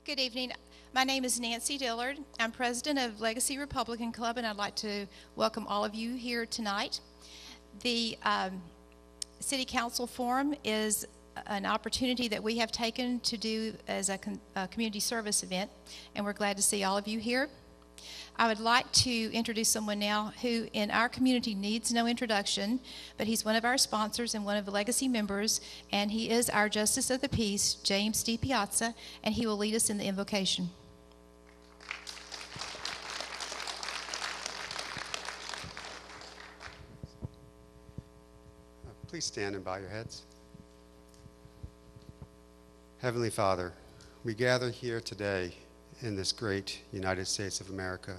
Good evening. My name is Nancy Dillard. I'm president of Legacy Republican Club, and I'd like to welcome all of you here tonight. The City Council Forum is an opportunity that we have taken to do as a community service event, and we're glad to see all of you here. I would like to introduce someone now who in our community needs no introduction, but he's one of our sponsors and one of the Legacy members, and he is our Justice of the Peace, James D. Piazza, and he will lead us in the invocation. Please stand and bow your heads. Heavenly Father, we gather here today in this great United States of America.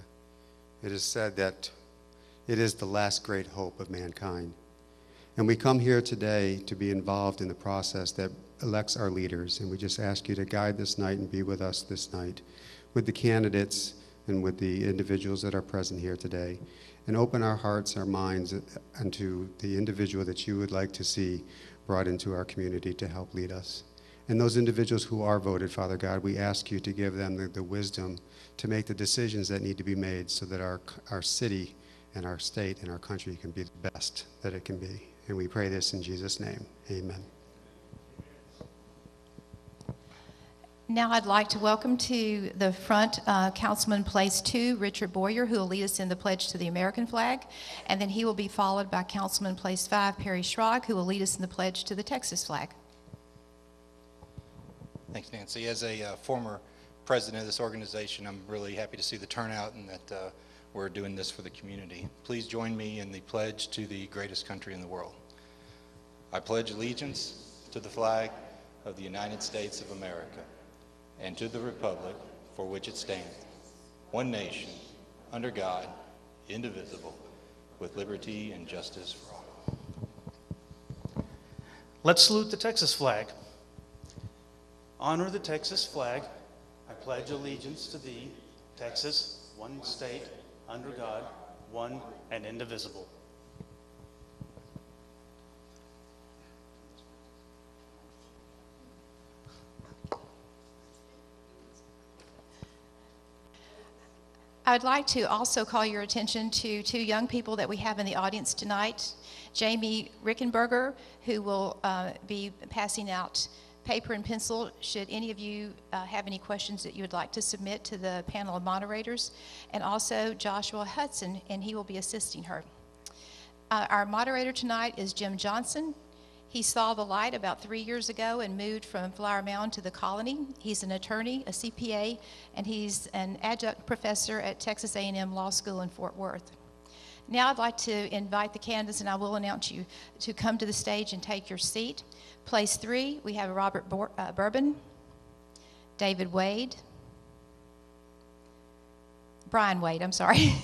It is said that it is the last great hope of mankind. And we come here today to be involved in the process that elects our leaders. And we just ask you to guide this night and be with us this night, with the candidates and with the individuals that are present here today. And open our hearts, our minds, unto the individual that you would like to see brought into our community to help lead us. And those individuals who are voted, Father God, we ask you to give them the wisdom to make the decisions that need to be made so that our city and our state and our country can be the best that it can be. And we pray this in Jesus' name. Amen. Now I'd like to welcome to the front Councilman Place 2, Richard Boyer, who will lead us in the pledge to the American flag. And then he will be followed by Councilman Place 5, Perry Schrag, who will lead us in the pledge to the Texas flag. Thanks, Nancy. As a former president of this organization, I'm really happy to see the turnout and that we're doing this for the community. Please join me in the pledge to the greatest country in the world. I pledge allegiance to the flag of the United States of America and to the republic for which it stands, one nation, under God, indivisible, with liberty and justice for all. Let's salute the Texas flag. Honor the Texas flag. I pledge allegiance to thee, Texas, one state, under God, one and indivisible. I would like to also call your attention to two young people that we have in the audience tonight. Jamie Rickenberger, who will be passing out paper and pencil should any of you have any questions that you would like to submit to the panel of moderators, and also Joshua Hudson, and he will be assisting her. Our moderator tonight is Jim Johnson. He saw the light about 3 years ago and moved from Flower Mound to the Colony. He's an attorney, a CPA, and he's an adjunct professor at Texas A&M Law School in Fort Worth. Now I'd like to invite the candidates, and I will announce you, to come to the stage and take your seat. Place 3, we have Robert Bourbon, David Wade, Brian Wade, I'm sorry.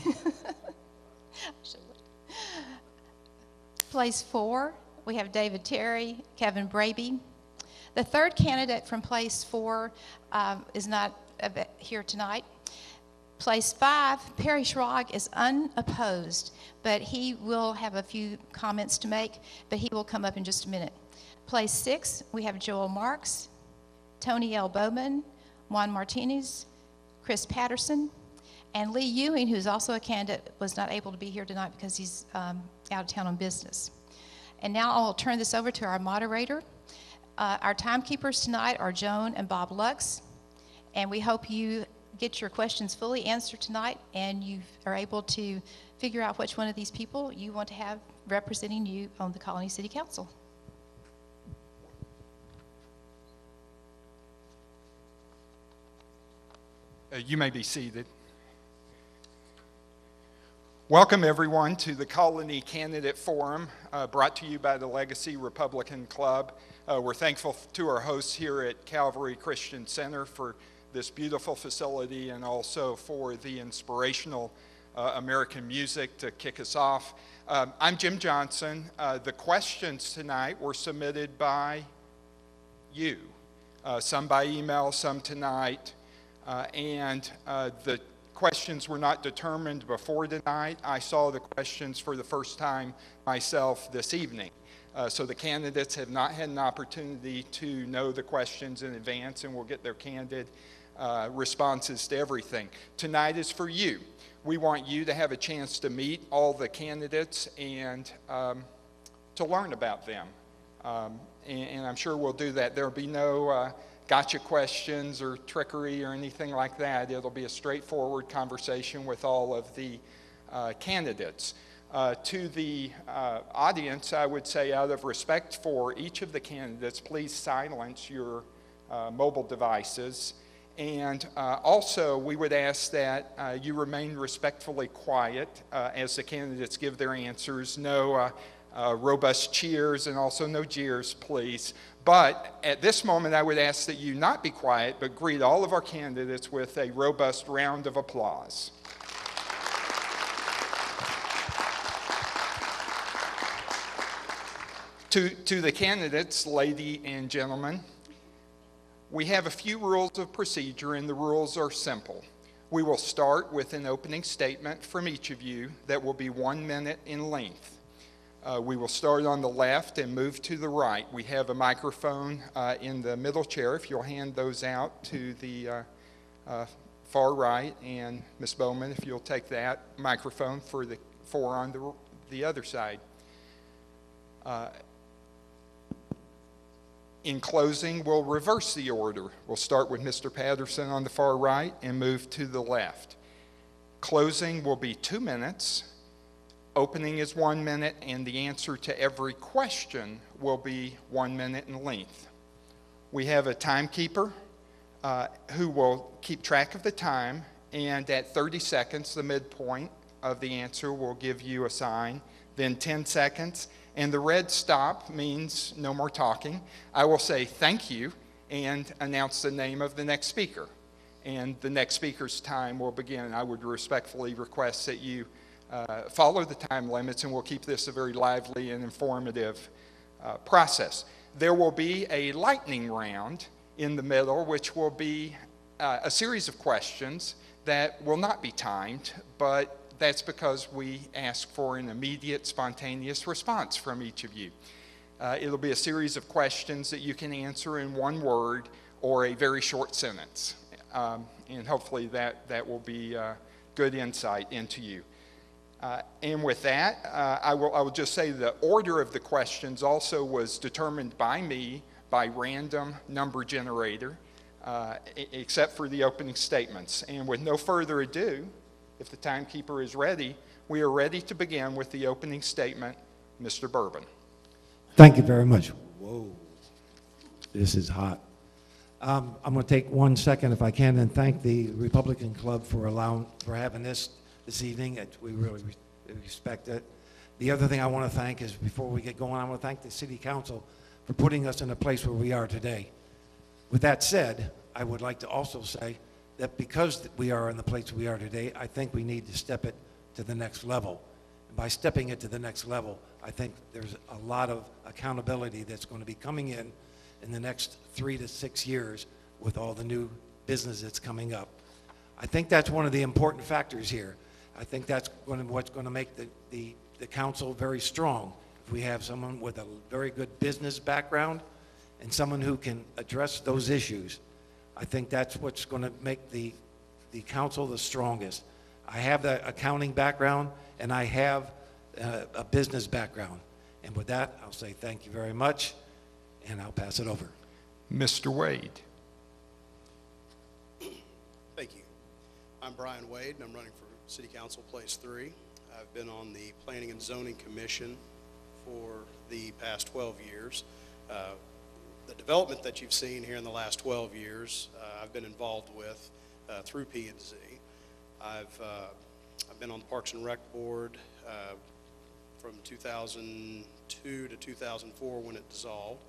Place 4, we have David Terry, Kevin Braby. The third candidate from place 4 is not here tonight. Place 5, Perry Schrag, is unopposed, but he will have a few comments to make, but he will come up in just a minute. Place 6, we have Joel Marks, Tonie L. Boaman, Juan Martinez, Chris Patterson, and Lee Ewing, who's also a candidate, was not able to be here tonight because he's out of town on business. And now I'll turn this over to our moderator. Our timekeepers tonight are Joan and Bob Lux, and we hope you get your questions fully answered tonight and you are able to figure out which one of these people you want to have representing you on the Colony City Council. You may be seated. Welcome everyone to the Colony Candidate Forum brought to you by the Legacy Republican Club. We're thankful to our hosts here at Calvary Christian Center for this beautiful facility and also for the inspirational American music to kick us off. I'm Jim Johnson. The questions tonight were submitted by you, some by email, some tonight. And the questions were not determined before tonight. I saw the questions for the first time myself this evening. So the candidates have not had an opportunity to know the questions in advance, and will get their candid responses to everything. Tonight is for you. We want you to have a chance to meet all the candidates and to learn about them. And I'm sure we'll do that. There'll be no gotcha questions or trickery or anything like that. It'll be a straightforward conversation with all of the candidates. To the audience, I would say, out of respect for each of the candidates, please silence your mobile devices. And also, we would ask that you remain respectfully quiet as the candidates give their answers. No robust cheers and also no jeers, please. But at this moment, I would ask that you not be quiet, but greet all of our candidates with a robust round of applause. To the candidates, ladies and gentlemen, we have a few rules of procedure, and the rules are simple. We will start with an opening statement from each of you that will be 1 minute in length. We will start on the left and move to the right. We have a microphone in the middle chair. If you'll hand those out to the far right, and Ms. Bouman, if you'll take that microphone for the four on the other side. In closing, we'll reverse the order. We'll start with Mr. Patterson on the far right and move to the left. Closing will be 2 minutes. Opening is 1 minute, and the answer to every question will be 1 minute in length. We have a timekeeper who will keep track of the time, and at 30 seconds, the midpoint of the answer will give you a sign, then 10 seconds, and the red stop means no more talking. I will say thank you and announce the name of the next speaker. And the next speaker's time will begin. I would respectfully request that you follow the time limits, and we'll keep this a very lively and informative process. There will be a lightning round in the middle, which will be a series of questions that will not be timed, but that's because we ask for an immediate, spontaneous response from each of you. It'll be a series of questions that you can answer in one word or a very short sentence. And hopefully that will be good insight into you. And with that, I will just say the order of the questions also was determined by me by random number generator, except for the opening statements. And with no further ado, if the timekeeper is ready, we are ready to begin with the opening statement. Mr. Bourbon. Thank you very much. Whoa, this is hot. I'm going to take 1 second, if I can, and thank the Republican Club for having this evening. We really respect it. The other thing I want to thank is, before we get going, I want to thank the City Council for putting us in a place where we are today. With that said, I would like to also say that because we are in the place we are today, I think we need to step it to the next level. And by stepping it to the next level, I think there's a lot of accountability that's going to be coming in the next 3 to 6 years with all the new business that's coming up. I think that's one of the important factors here. I think that's what's going to make the council very strong. If we have someone with a very good business background and someone who can address those issues, I think that's what's going to make the council the strongest. I have the accounting background, and I have a business background. And with that, I'll say thank you very much, and I'll pass it over. Mr. Wade. Thank you. I'm Brian Wade, and I'm running for City Council Place 3. I've been on the Planning and Zoning Commission for the past 12 years. The development that you've seen here in the last 12 years, I've been involved with through P&Z. I've been on the Parks and Rec Board from 2002 to 2004 when it dissolved.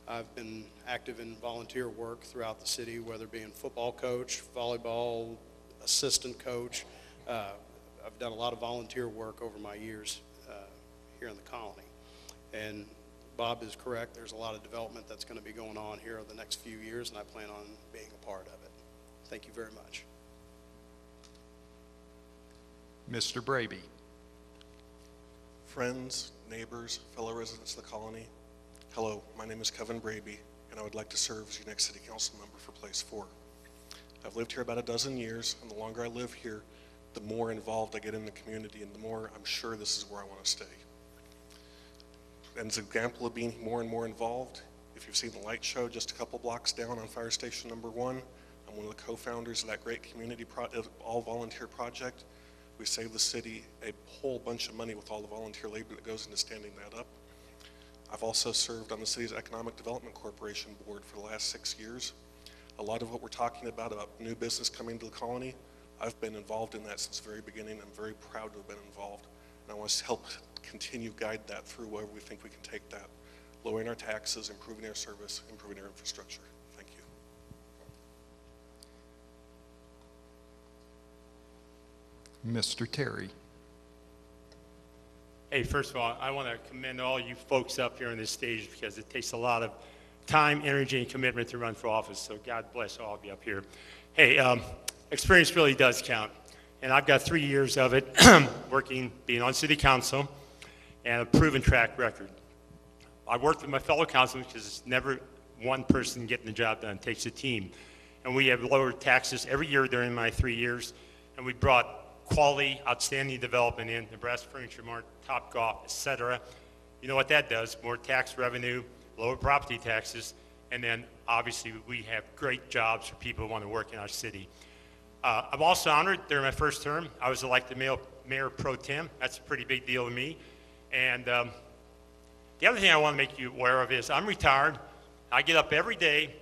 I've been active in volunteer work throughout the city, whether being football coach, volleyball, assistant coach. I've done a lot of volunteer work over my years here in the colony. And Bob is correct. There's a lot of development that's going to be going on here over the next few years, and I plan on being a part of it. Thank you very much. Mr. Braby. Friends, neighbors, fellow residents of the colony, hello, my name is Kevin Braby, and I would like to serve as your next City Council member for Place 4. I've lived here about a dozen years, and the longer I live here, the more involved I get in the community, and the more I'm sure this is where I want to stay. And as an example of being more and more involved, if you've seen the light show just a couple blocks down on Fire Station number 1, I'm one of the co-founders of that great community all-volunteer project. We save the city a whole bunch of money with all the volunteer labor that goes into standing that up. I've also served on the city's Economic Development Corporation board for the last 6 years. A lot of what we're talking about new business coming to the colony, I've been involved in that since the very beginning. I'm very proud to have been involved. And I want to help continue guide that through wherever we think we can take that. Lowering our taxes, improving our service, improving our infrastructure. Thank you. Mr. Terry. Hey, first of all, I want to commend all you folks up here on this stage because it takes a lot of time, energy, and commitment to run for office. So God bless all of you up here. Hey, experience really does count. And I've got 3 years of it being on city council, and a proven track record. I worked with my fellow councilmen because it's never one person getting the job done. It takes a team. And we have lowered taxes every year during my 3 years, and we brought quality, outstanding development in, Nebraska Furniture Mart, Topgolf, et cetera. You know what that does? More tax revenue, lower property taxes, and then obviously we have great jobs for people who want to work in our city. I'm also honored during my first term, I was elected Mayor Pro Tem. That's a pretty big deal to me. And the other thing I want to make you aware of is I'm retired. I get up every day,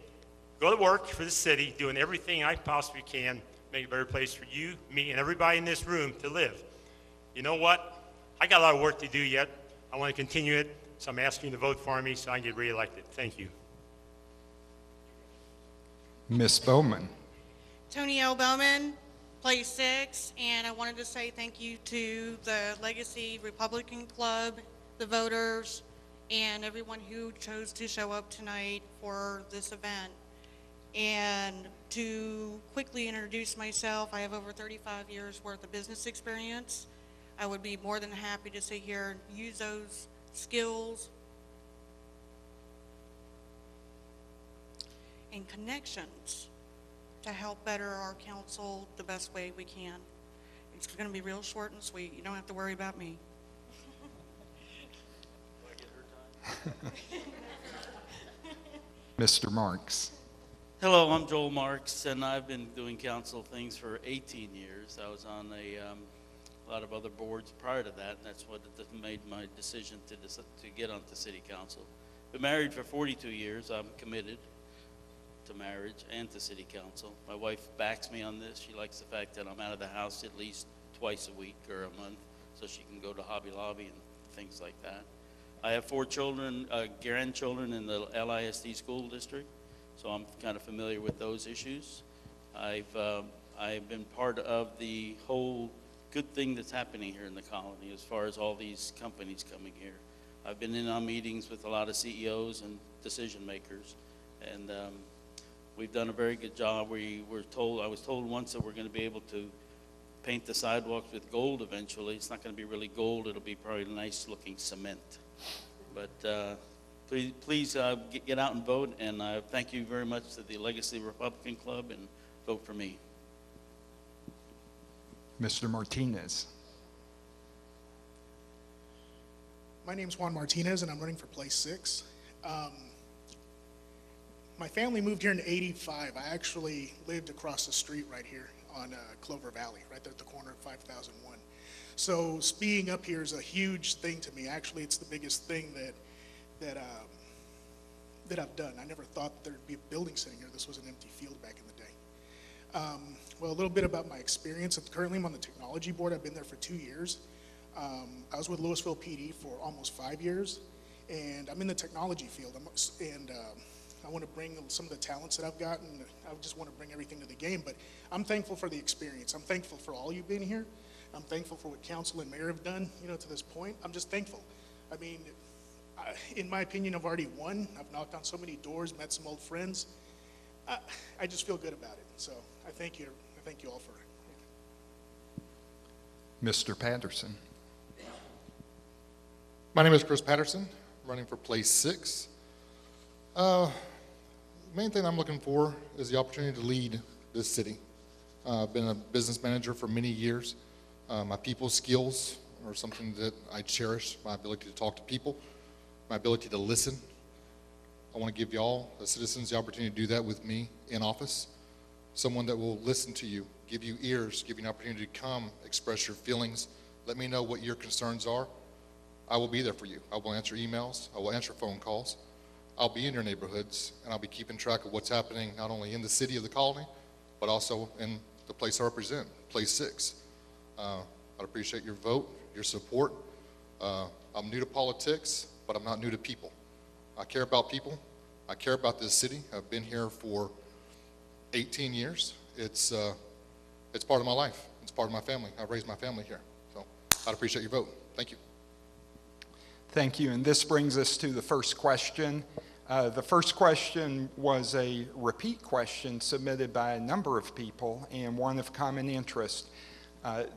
go to work for the city, doing everything I possibly can, make a better place for you, me, and everybody in this room to live. You know what? I got a lot of work to do yet. I want to continue it, so I'm asking you to vote for me so I can get reelected. Thank you. Miss Bouman. Tonie L. Bouman, place 6, and I wanted to say thank you to the Legacy Republican Club, the voters, and everyone who chose to show up tonight for this event. And to quickly introduce myself, I have over 35 years worth of business experience. I would be more than happy to sit here and use those skills and connections to help better our council the best way we can. It's going to be real short and sweet. You don't have to worry about me. Mr. Marks. Hello, I'm Joel Marks, and I've been doing council things for 18 years. I was on a lot of other boards prior to that, and that's what made my decision to get onto city council. Been married for 42 years. I'm committed to marriage and to city council. My wife backs me on this. She likes the fact that I'm out of the house at least twice a week or a month, so she can go to Hobby Lobby and things like that. I have 4 children, grandchildren in the LISD school district, so I'm kind of familiar with those issues. I've been part of the whole good thing that's happening here in the colony as far as all these companies coming here. I've been in on meetings with a lot of CEOs and decision makers, and we've done a very good job. I was told once that we're going to be able to paint the sidewalks with gold eventually. It's not going to be really gold. It'll be probably nice looking cement. But please get out and vote, and thank you very much to the Legacy Republican Club, and vote for me. Mr. Martinez. My name's Juan Martinez, and I'm running for place 6. My family moved here in '85. I actually lived across the street right here on Clover Valley, right there at the corner of 5001. So being up here is a huge thing to me. Actually, it's the biggest thing that I've done. I never thought there'd be a building sitting here. This was an empty field back in the day. Well, a little bit about my experience. Currently, I'm on the technology board. I've been there for 2 years. I was with Louisville PD for almost 5 years, and I'm in the technology field. I want to bring some of the talents that I've got, and I just want to bring everything to the game. But I'm thankful for the experience. I'm thankful for all you've been here. I'm thankful for what council and mayor have done, to this point. I'm just thankful. I mean, in my opinion, I've already won. I've knocked on so many doors, met some old friends. I just feel good about it. So I thank you. I thank you all for it. Mr. Patterson. My name is Chris Patterson, running for place 6. Main thing I'm looking for is the opportunity to lead this city. I've been a business manager for many years. My people skills are something that I cherish, my ability to talk to people, my ability to listen. I want to give y'all, the citizens, the opportunity to do that with me in office. Someone that will listen to you, give you ears, give you an opportunity to come, express your feelings, let me know what your concerns are. I will be there for you. I will answer emails, I will answer phone calls. I'll be in your neighborhoods, and I'll be keeping track of what's happening not only in the city of the colony, but also in the place I represent, Place 6. I'd appreciate your vote, your support. I'm new to politics, but I'm not new to people. I care about people. I care about this city. I've been here for 18 years. It's part of my life. It's part of my family. I raised my family here. So I'd appreciate your vote. Thank you. Thank you. And this brings us to the first question. The first question was a repeat question submitted by a number of people and one of common interest.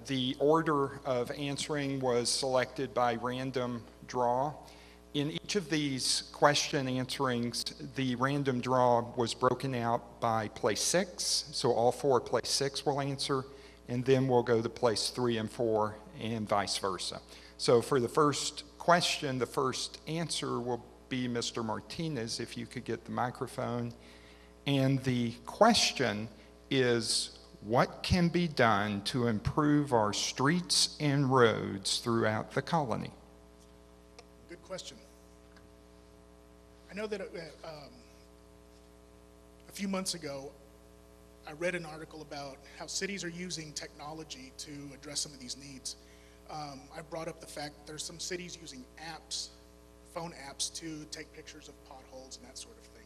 The order of answering was selected by random draw. In each of these question answerings, the random draw was broken out by place 6. So all 4 place 6 will answer, and then we'll go to place 3 and 4 and vice versa. So for the first question, the first answer will be Mr. Martinez, if you could get the microphone. And the question is, what can be done to improve our streets and roads throughout the colony? Good question. I know that a few months ago, I read an article about how cities are using technology to address some of these needs. I brought up the fact that there's some cities using apps, phone apps, to take pictures of potholes and that sort of thing.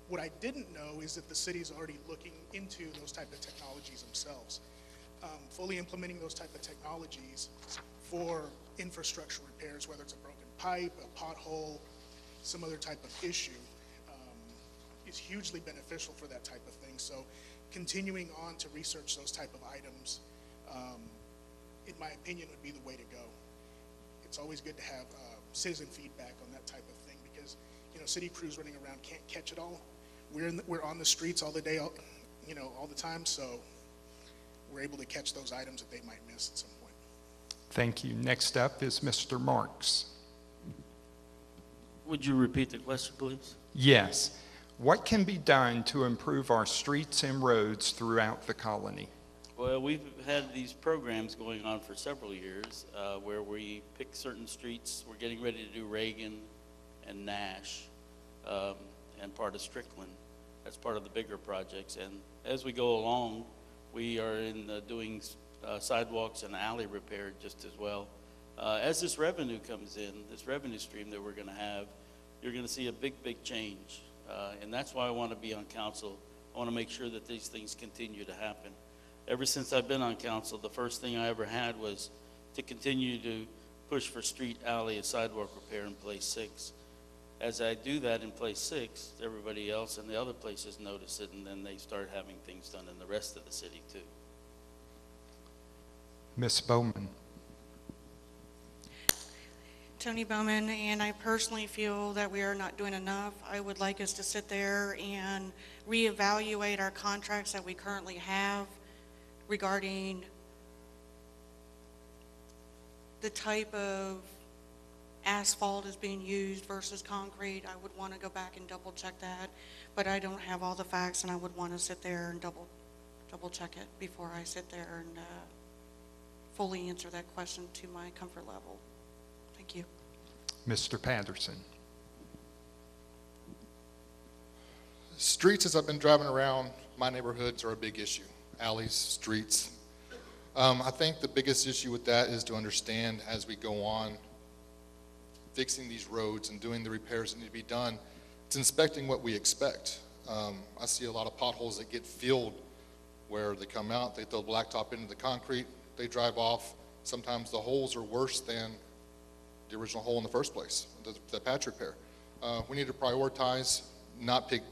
What I didn't know is that the city is already looking into those type of technologies themselves, fully implementing those type of technologies for infrastructure repairs, whether it's a broken pipe, a pothole, some other type of issue, is hugely beneficial for that type of thing. So continuing on to research those type of items, in my opinion, would be the way to go. It's always good to have citizen feedback on that type of thing because, city crews running around can't catch it all. We're on the streets all the day, all the time, so we're able to catch those items that they might miss at some point. Thank you. Next up is Mr. Marks. Would you repeat the question, please? Yes. What can be done to improve our streets and roads throughout the colony? Well, we've had these programs going on for several years where we pick certain streets. We're getting ready to do Reagan and Nash and part of Strickland. That's part of the bigger projects. And as we go along, we are in doing sidewalks and alley repair just as well. As this revenue comes in, this revenue stream that we're going to have, you're going to see a big change. And that's why I want to be on council. I want to make sure that these things continue to happen. Ever since I've been on council, the first thing I ever had was to continue to push for street, alley, and sidewalk repair in place 6. As I do that in place 6, everybody else in the other places notice it, and then they start having things done in the rest of the city too. Ms. Boaman. Tonie Bourbon, and I personally feel that we are not doing enough. I would like us to sit there and reevaluate our contracts that we currently have regarding the type of asphalt is being used versus concrete. I would want to go back and double check that, but I don't have all the facts, and I would want to sit there and double check it before I sit there and fully answer that question to my comfort level. Thank you. Mr. Patterson. Streets, as I've been driving around, my neighborhoods are a big issue. Alleys, streets. I think the biggest issue with that is to understand as we go on fixing these roads and doing the repairs that need to be done, it's inspecting what we expect. I see a lot of potholes that get filled where they come out, they throw blacktop into the concrete, they drive off. Sometimes the holes are worse than the original hole in the first place, the patch repair. We need to prioritize, not pick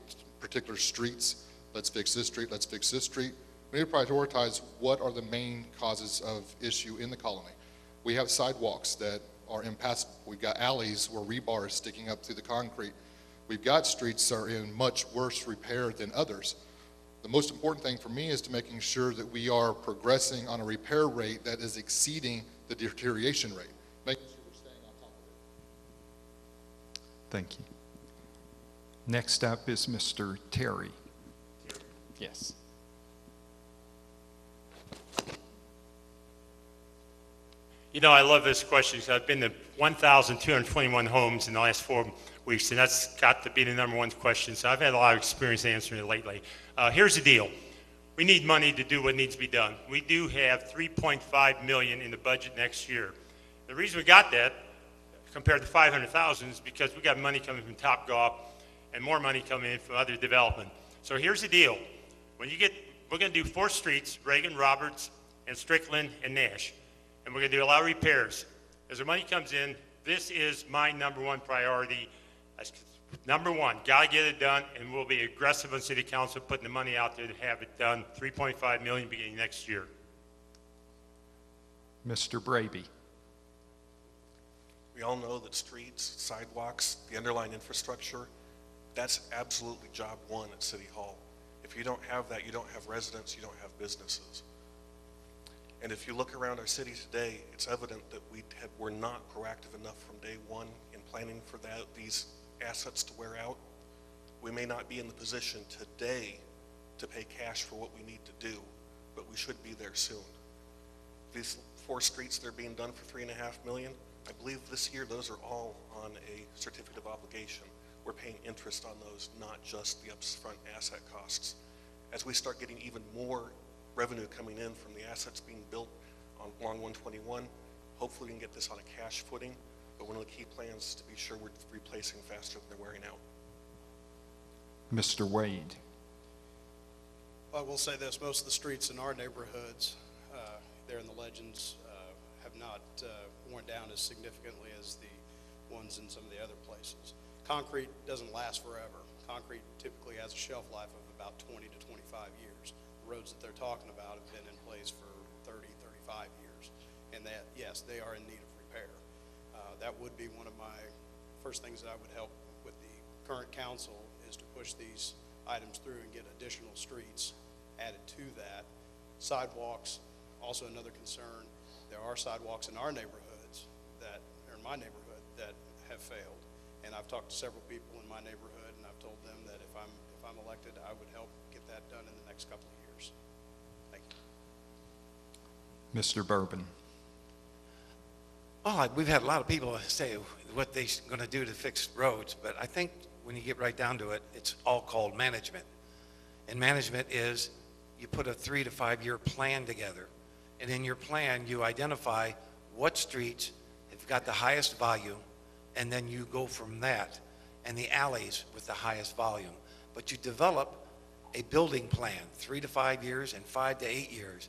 particular streets. Let's fix this street, let's fix this street. We need to prioritize what are the main causes of issue in the colony. We have sidewalks that are impassable. We've got alleys where rebar is sticking up through the concrete. We've got streets that are in much worse repair than others. The most important thing for me is to making sure that we are progressing on a repair rate that is exceeding the deterioration rate, making sure we're staying on top of it. Thank you. Next up is Mr. Terry. Yes. You know, I love this question because I've been to 1,221 homes in the last 4 weeks, and that's got to be the number one question. So I've had a lot of experience answering it lately. Here's the deal. We need money to do what needs to be done. We do have $3.5 million in the budget next year. The reason we got that compared to 500,000 is because we got money coming from Topgolf and more money coming in from other development. So here's the deal. When you get, we're going to do 4 streets, Reagan, Roberts, and Strickland, and Nash. And we're going to do a lot of repairs. As the money comes in, this is my number one priority. Number one, got to get it done, and we'll be aggressive on City Council putting the money out there to have it done. $3.5 million beginning next year. Mr. Braby. We all know that streets, sidewalks, the underlying infrastructure, that's absolutely job one at City Hall. If you don't have that, you don't have residents, you don't have businesses. And if you look around our city today, it's evident that we're not proactive enough from day one in planning for these assets to wear out. We may not be in the position today to pay cash for what we need to do, but we should be there soon. These 4 streets that are being done for $3.5 million, I believe this year those are all on a certificate of obligation. We're paying interest on those, not just the upfront asset costs. As we start getting even more revenue coming in from the assets being built along 121, hopefully we can get this on a cash footing, but one of the key plans is to be sure we're replacing faster than they're wearing out. Mr. Wade. I will say this, most of the streets in our neighborhoods, there in the Legends, have not worn down as significantly as the ones in some of the other places. Concrete doesn't last forever. Concrete typically has a shelf life of about 20 to 25 years. The roads that they're talking about have been in place for 30, 35 years. And that, yes, they are in need of repair. That would be one of my first things that I would help with the current council is to push these items through and get additional streets added to that. Sidewalks, also another concern. There are sidewalks in our neighborhoods that, or in my neighborhood, that have failed. And I've talked to several people in my neighborhood, and I've told them that if I'm elected, I would help get that done in the next couple of years. Thank you. Mr. Bourbon. Well, we've had a lot of people say what they're going to do to fix roads, but I think when you get right down to it, it's all called management. And management is you put a 3 to 5 year plan together, and in your plan you identify what streets have got the highest volume, and then you go from that, and the alleys with the highest volume. But you develop a building plan, 3 to 5 years and 5 to 8 years.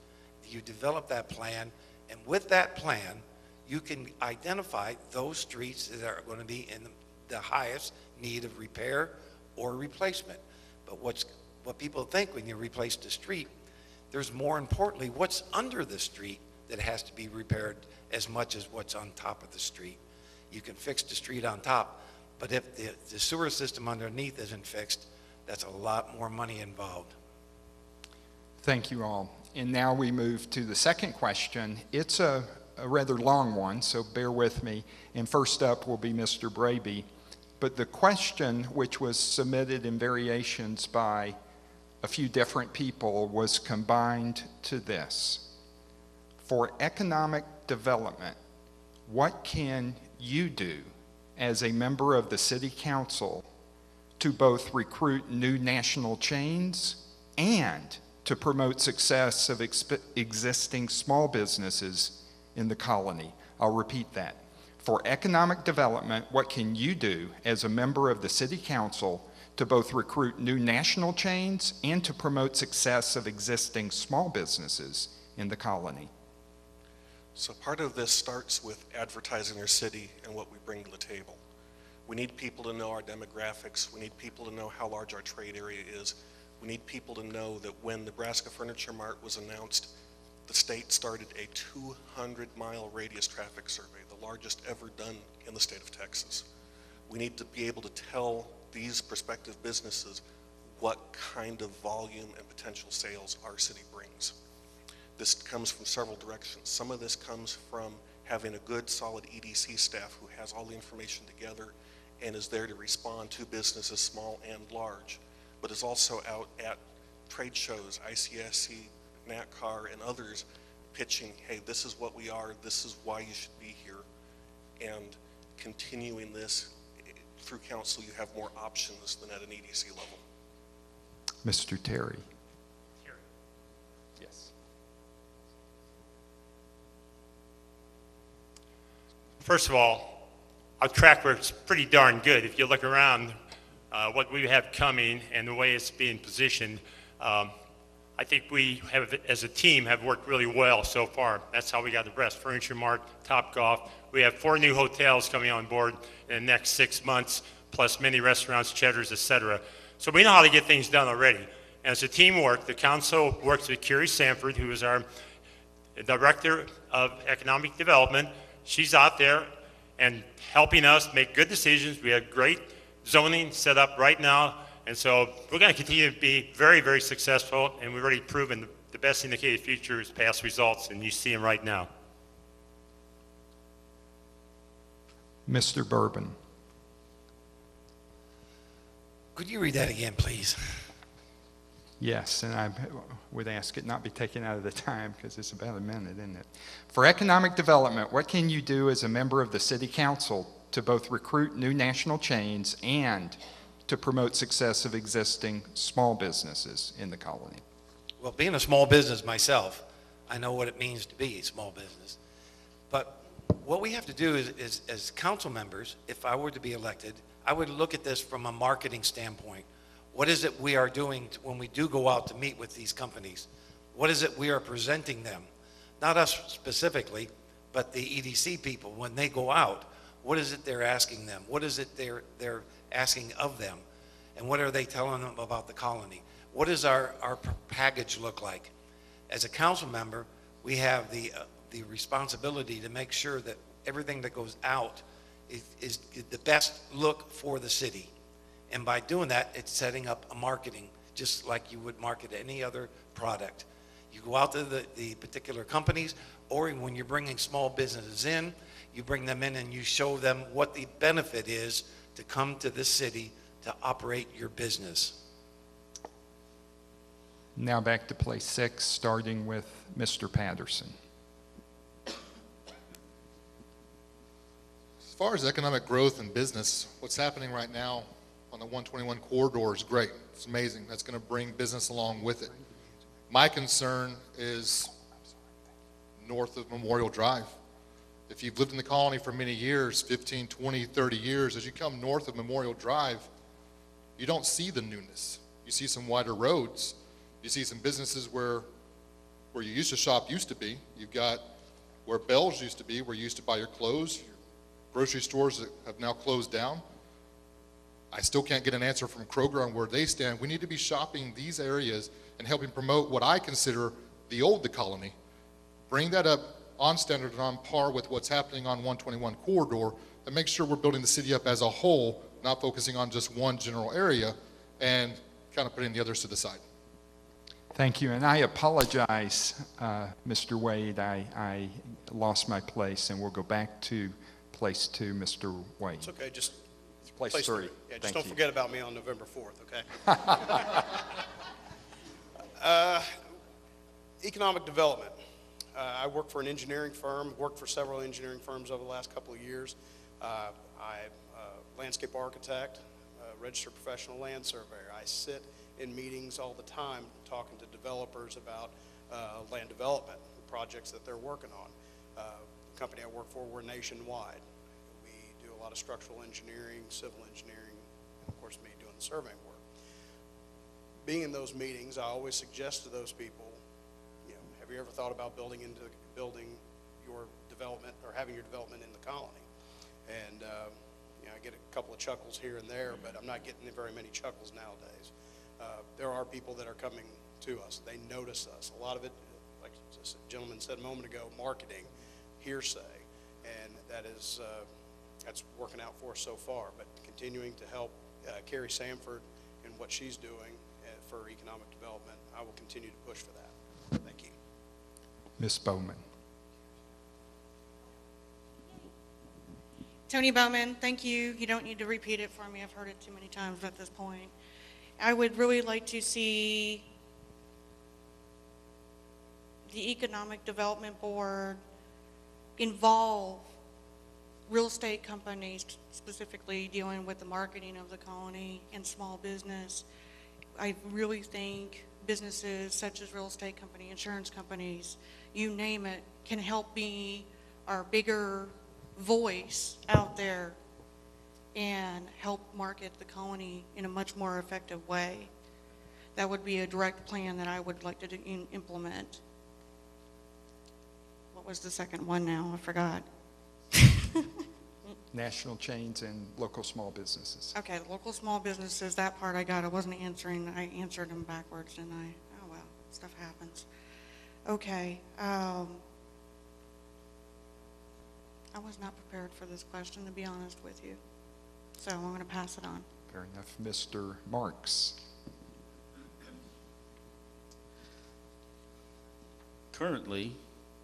You develop that plan, and with that plan, you can identify those streets that are going to be in the highest need of repair or replacement. But what people think when you replace the street, there's more importantly what's under the street that has to be repaired as much as what's on top of the street. You can fix the street on top, but if the sewer system underneath isn't fixed, that's a lot more money involved. Thank you all. And now we move to the second question. It's a rather long one, so bear with me. And first up will be Mr. Braby. But the question, which was submitted in variations by a few different people, was combined to this. For economic development, what can you do as a member of the City Council to both recruit new national chains and to promote success of existing small businesses in the colony? I'll repeat that. For economic development, what can you do as a member of the City Council to both recruit new national chains and to promote success of existing small businesses in the colony? So part of this starts with advertising our city and what we bring to the table. We need people to know our demographics. We need people to know how large our trade area is. We need people to know that when Nebraska Furniture Mart was announced, the state started a 200-mile radius traffic survey, the largest ever done in the state of Texas. We need to be able to tell these prospective businesses what kind of volume and potential sales our city brings. This comes from several directions. Some of this comes from having a good, solid EDC staff who has all the information together and is there to respond to businesses, small and large, but is also out at trade shows, ICSC, NATCAR, and others, pitching, hey, this is what we are, this is why you should be here, and continuing this through council. You have more options than at an EDC level. Mr. Terry. Yes. First of all, our track record's pretty darn good. If you look around what we have coming and the way it's being positioned, I think we have, as a team, have worked really well so far. That's how we got the Best Furniture Mart, Topgolf. We have 4 new hotels coming on board in the next 6 months, plus many restaurants, Cheddars, etc. So we know how to get things done already. And as a teamwork, the council works with Carrie Sanford, who is our Director of Economic Development. She's out there and helping us make good decisions. We have great zoning set up right now. And so we're going to continue to be very, very successful. And we've already proven the best indicated future is past results. And you see them right now. Mr. Bourbon. Could you read that again, please? Yes, and I would ask it not be taken out of the time because it's about a minute, isn't it? For economic development, what can you do as a member of the City Council to both recruit new national chains and to promote success of existing small businesses in the colony? Well, being a small business myself, I know what it means to be a small business. But what we have to do is as council members, if I were to be elected, I would look at this from a marketing standpoint. What is it we are doing when we do go out to meet with these companies? What is it we are presenting them? Not us specifically, but the EDC people. When they go out, what is it they're asking them? What is it they're asking of them? And what are they telling them about the colony? What does our package look like? As a council member, we have the responsibility to make sure that everything that goes out is the best look for the city. And by doing that, it's setting up a marketing, just like you would market any other product. You go out to the particular companies, or when you're bringing small businesses in, you bring them in and you show them what the benefit is to come to this city to operate your business. Now back to place 6, starting with Mr. Patterson. As far as economic growth and business, what's happening right now on the 121 corridor is great. It's amazing. That's going to bring business along with it. My concern is north of Memorial Drive. If you've lived in the colony for many years, 15, 20, 30 years, as you come north of Memorial Drive, you don't see the newness. You see some wider roads. You see some businesses where you used to shop used to be. You've got where Bell's used to be, where you used to buy your clothes. Grocery stores that have now closed down. I still can't get an answer from Kroger on where they stand. We need to be shopping these areas and helping promote what I consider the old colony. Bring that up on standard and on par with what's happening on 121 corridor, and make sure we're building the city up as a whole, not focusing on just one general area and kind of putting the others to the side. Thank you, and I apologize, Mr. Wade. I lost my place, and we'll go back to place 2, Mr. Wade. It's okay, just place 3. Yeah, just don't forget about me on November 4th, okay? Economic development. I work for an engineering firm, worked for several engineering firms over the last couple of years. I'm a landscape architect, registered professional land surveyor. I sit in meetings all the time talking to developers about land development, projects that they're working on. The company I work for, we're nationwide. We do a lot of structural engineering, civil engineering, and of course me doing the surveying work. Being in those meetings, I always suggest to those people, have you ever thought about building your development or having your development in the colony? And I get a couple of chuckles here and there, but I'm not getting very many chuckles nowadays. There are people that are coming to us. They notice us. A lot of it, like the gentleman said a moment ago, marketing, hearsay, and that's working out for us so far. But continuing to help Carrie Sanford in what she's doing for economic development. I will continue to push for that. Thank you. Ms. Bowman. Tonie Bourbon, thank you. You don't need to repeat it for me. I've heard it too many times at this point. I would really like to see the Economic Development Board involve real estate companies, specifically dealing with the marketing of the colony and small business. I really think businesses such as real estate company, insurance companies, you name it, can help be our bigger voice out there and help market the colony in a much more effective way. That would be a direct plan that I would like to implement. What was the second one now? I forgot. National chains and local small businesses. Okay, local small businesses, that part I got. I wasn't answering. I answered them backwards, didn't I? Oh, well, stuff happens. Okay. I was not prepared for this question, to be honest with you. So I'm going to pass it on. Fair enough. Mr. Marks. Currently,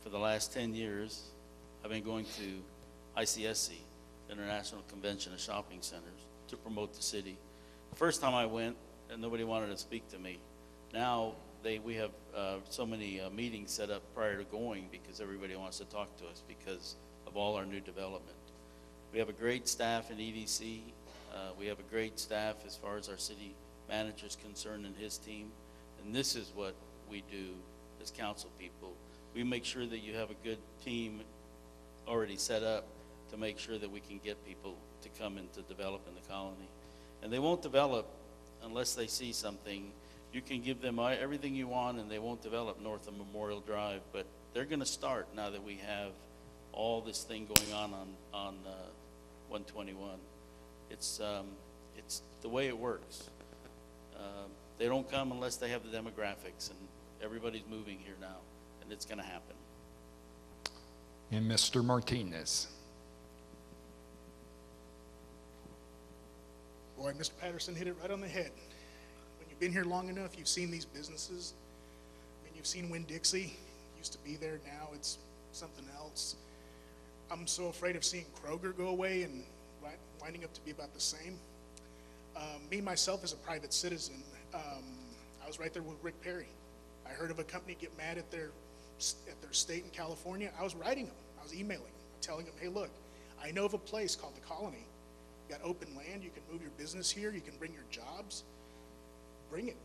for the last 10 years, I've been going to ICSC, International Convention of Shopping Centers, to promote the city. The first time I went, and nobody wanted to speak to me. Now we have so many meetings set up prior to going because everybody wants to talk to us because of all our new development. We have a great staff in EDC. We have a great staff as far as our city manager is concerned and his team. And this is what we do as council people. We make sure that you have a good team already set up to make sure that we can get people to come and to develop in the colony. And they won't develop unless they see something. You can give them everything you want and they won't develop north of Memorial Drive, but they're going to start now that we have all this thing going on 121. It's the way it works. They don't come unless they have the demographics, and everybody's moving here now, and it's going to happen. And Mr. Martinez. Boy, Mr. Patterson hit it right on the head. When you've been here long enough, you've seen these businesses. I mean, you've seen Winn-Dixie. Used to be there, now it's something else. I'm so afraid of seeing Kroger go away and winding up to be about the same. Me, myself, as a private citizen, I was right there with Rick Perry. I heard of a company get mad at their state in California. I was writing them. I was emailing them, telling them, hey, look, I know of a place called the Colony. You got open land. You can move your business here. You can bring your jobs. Bring it.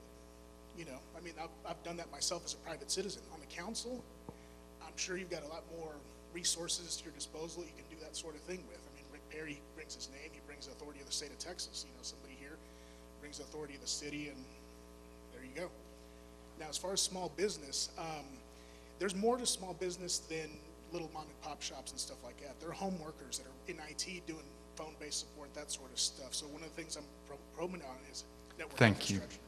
You know, I mean, I've done that myself as a private citizen. On the council, I'm sure you've got a lot more resources to your disposal you can do that sort of thing with. I mean, Rick Perry brings his name. He brings the authority of the state of Texas. You know, somebody here brings the authority of the city, and there you go. Now, as far as small business, there's more to small business than little mom and pop shops and stuff like that. There are home workers that are in IT doing phone-based support, that sort of stuff. So one of the things I'm promoting on is network Thank you. infrastructure.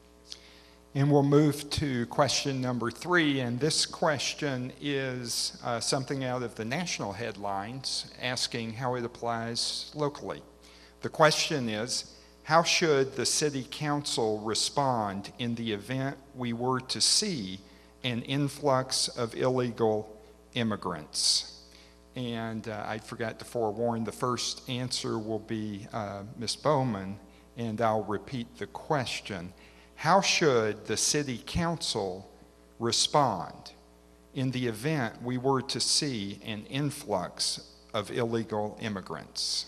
And we'll move to question number 3, and this question is something out of the national headlines asking how it applies locally. The question is, how should the city council respond in the event we were to see an influx of illegal immigrants? And I forgot to forewarn, the first answer will be Ms. Boaman, and I'll repeat the question. How should the city council respond in the event we were to see an influx of illegal immigrants?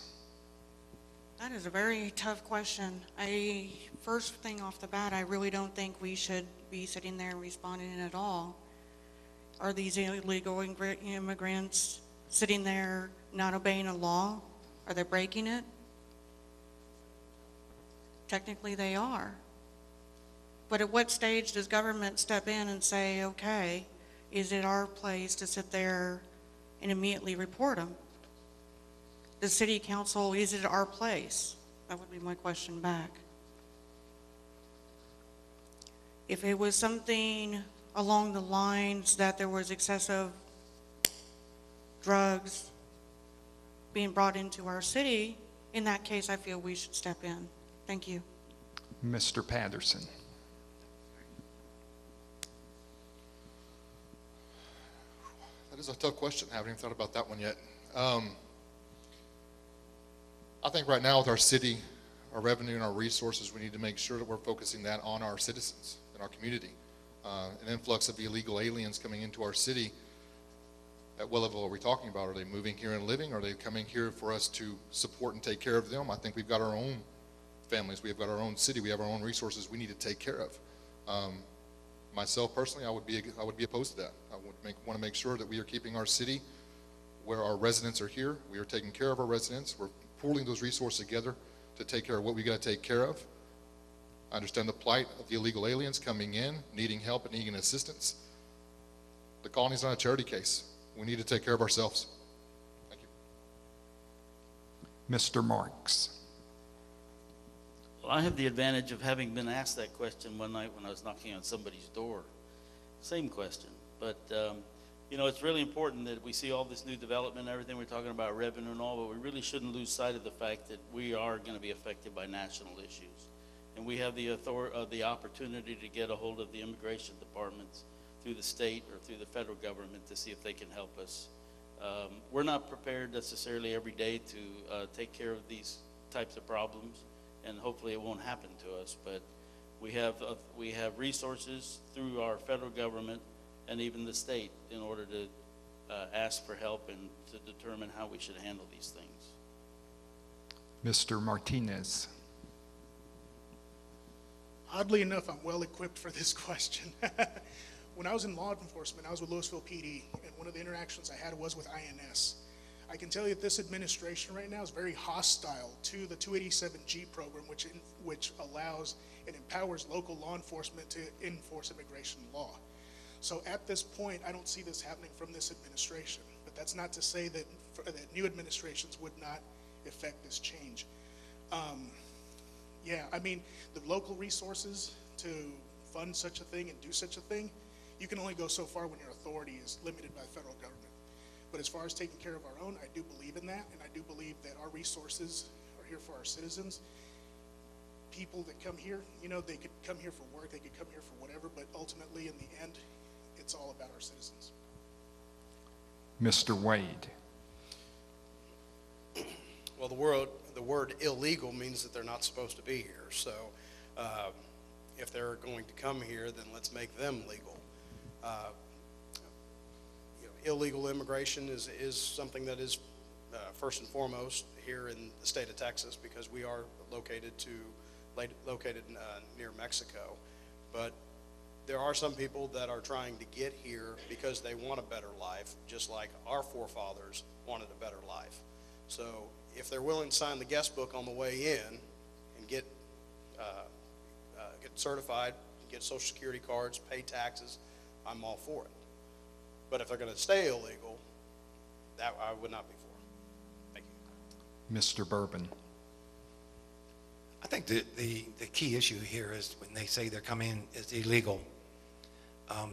That is a very tough question. First thing off the bat, I really don't think we should be sitting there and responding at all. Are these illegal immigrants sitting there not obeying a law? Are they breaking it? Technically they are. But at what stage does government step in and say, okay, is it our place to sit there and immediately report them? The city council, is it our place? That would be my question back. If it was something along the lines that there was excessive drugs being brought into our city, in that case, I feel we should step in. Thank you. Mr. Patterson. That is a tough question. I haven't even thought about that one yet. I think right now with our city, our revenue and our resources, we need to make sure that we're focusing that on our citizens and our community. An influx of illegal aliens coming into our city, at what level are we talking about? Are they moving here and living? Are they coming here for us to support and take care of them? I think we've got our own families. We've got our own city. We have our own resources we need to take care of. Myself personally, I would be opposed to that. I would want to make sure that we are keeping our city where our residents are here. We are taking care of our residents. We're pooling those resources together to take care of what we got to take care of. I understand the plight of the illegal aliens coming in, needing help and needing assistance. The colony's not a charity case. We need to take care of ourselves. Thank you. Mr. Marks. Well, I have the advantage of having been asked that question one night when I was knocking on somebody's door. Same question. But, you know, it's really important that we see all this new development and everything. We're talking about revenue and all, but we really shouldn't lose sight of the fact that we are going to be affected by national issues. And we have the opportunity to get a hold of the immigration departments through the state or through the federal government to see if they can help us. We're not prepared necessarily every day to take care of these types of problems, and hopefully it won't happen to us, but we have resources through our federal government and even the state in order to ask for help and to determine how we should handle these things. Mr. Martinez. Oddly enough, I'm well equipped for this question. When I was in law enforcement, I was with Louisville PD, and one of the interactions I had was with INS. I can tell you that this administration right now is very hostile to the 287G program, which allows and empowers local law enforcement to enforce immigration law. So at this point, I don't see this happening from this administration. But that's not to say that new administrations would not effect this change. Yeah, I mean, the local resources to fund such a thing and do such a thing, you can only go so far when your authority is limited by the federal government. But as far as taking care of our own, I do believe in that, and I do believe that our resources are here for our citizens. People that come here, you know, they could come here for work, they could come here for whatever, but ultimately, in the end, it's all about our citizens. Mr. Wade. Well, the word illegal means that they're not supposed to be here. So if they're going to come here, then let's make them legal. Illegal immigration is something that is first and foremost here in the state of Texas, because we are located near Mexico. But there are some people that are trying to get here because they want a better life, just like our forefathers wanted a better life. So if they're willing to sign the guest book on the way in and get certified, get Social Security cards, pay taxes, I'm all for it. But if they're going to stay illegal, that I would not be for. Thank you. Mr. Bourbon. I think the key issue here is when they say they're coming in as illegal,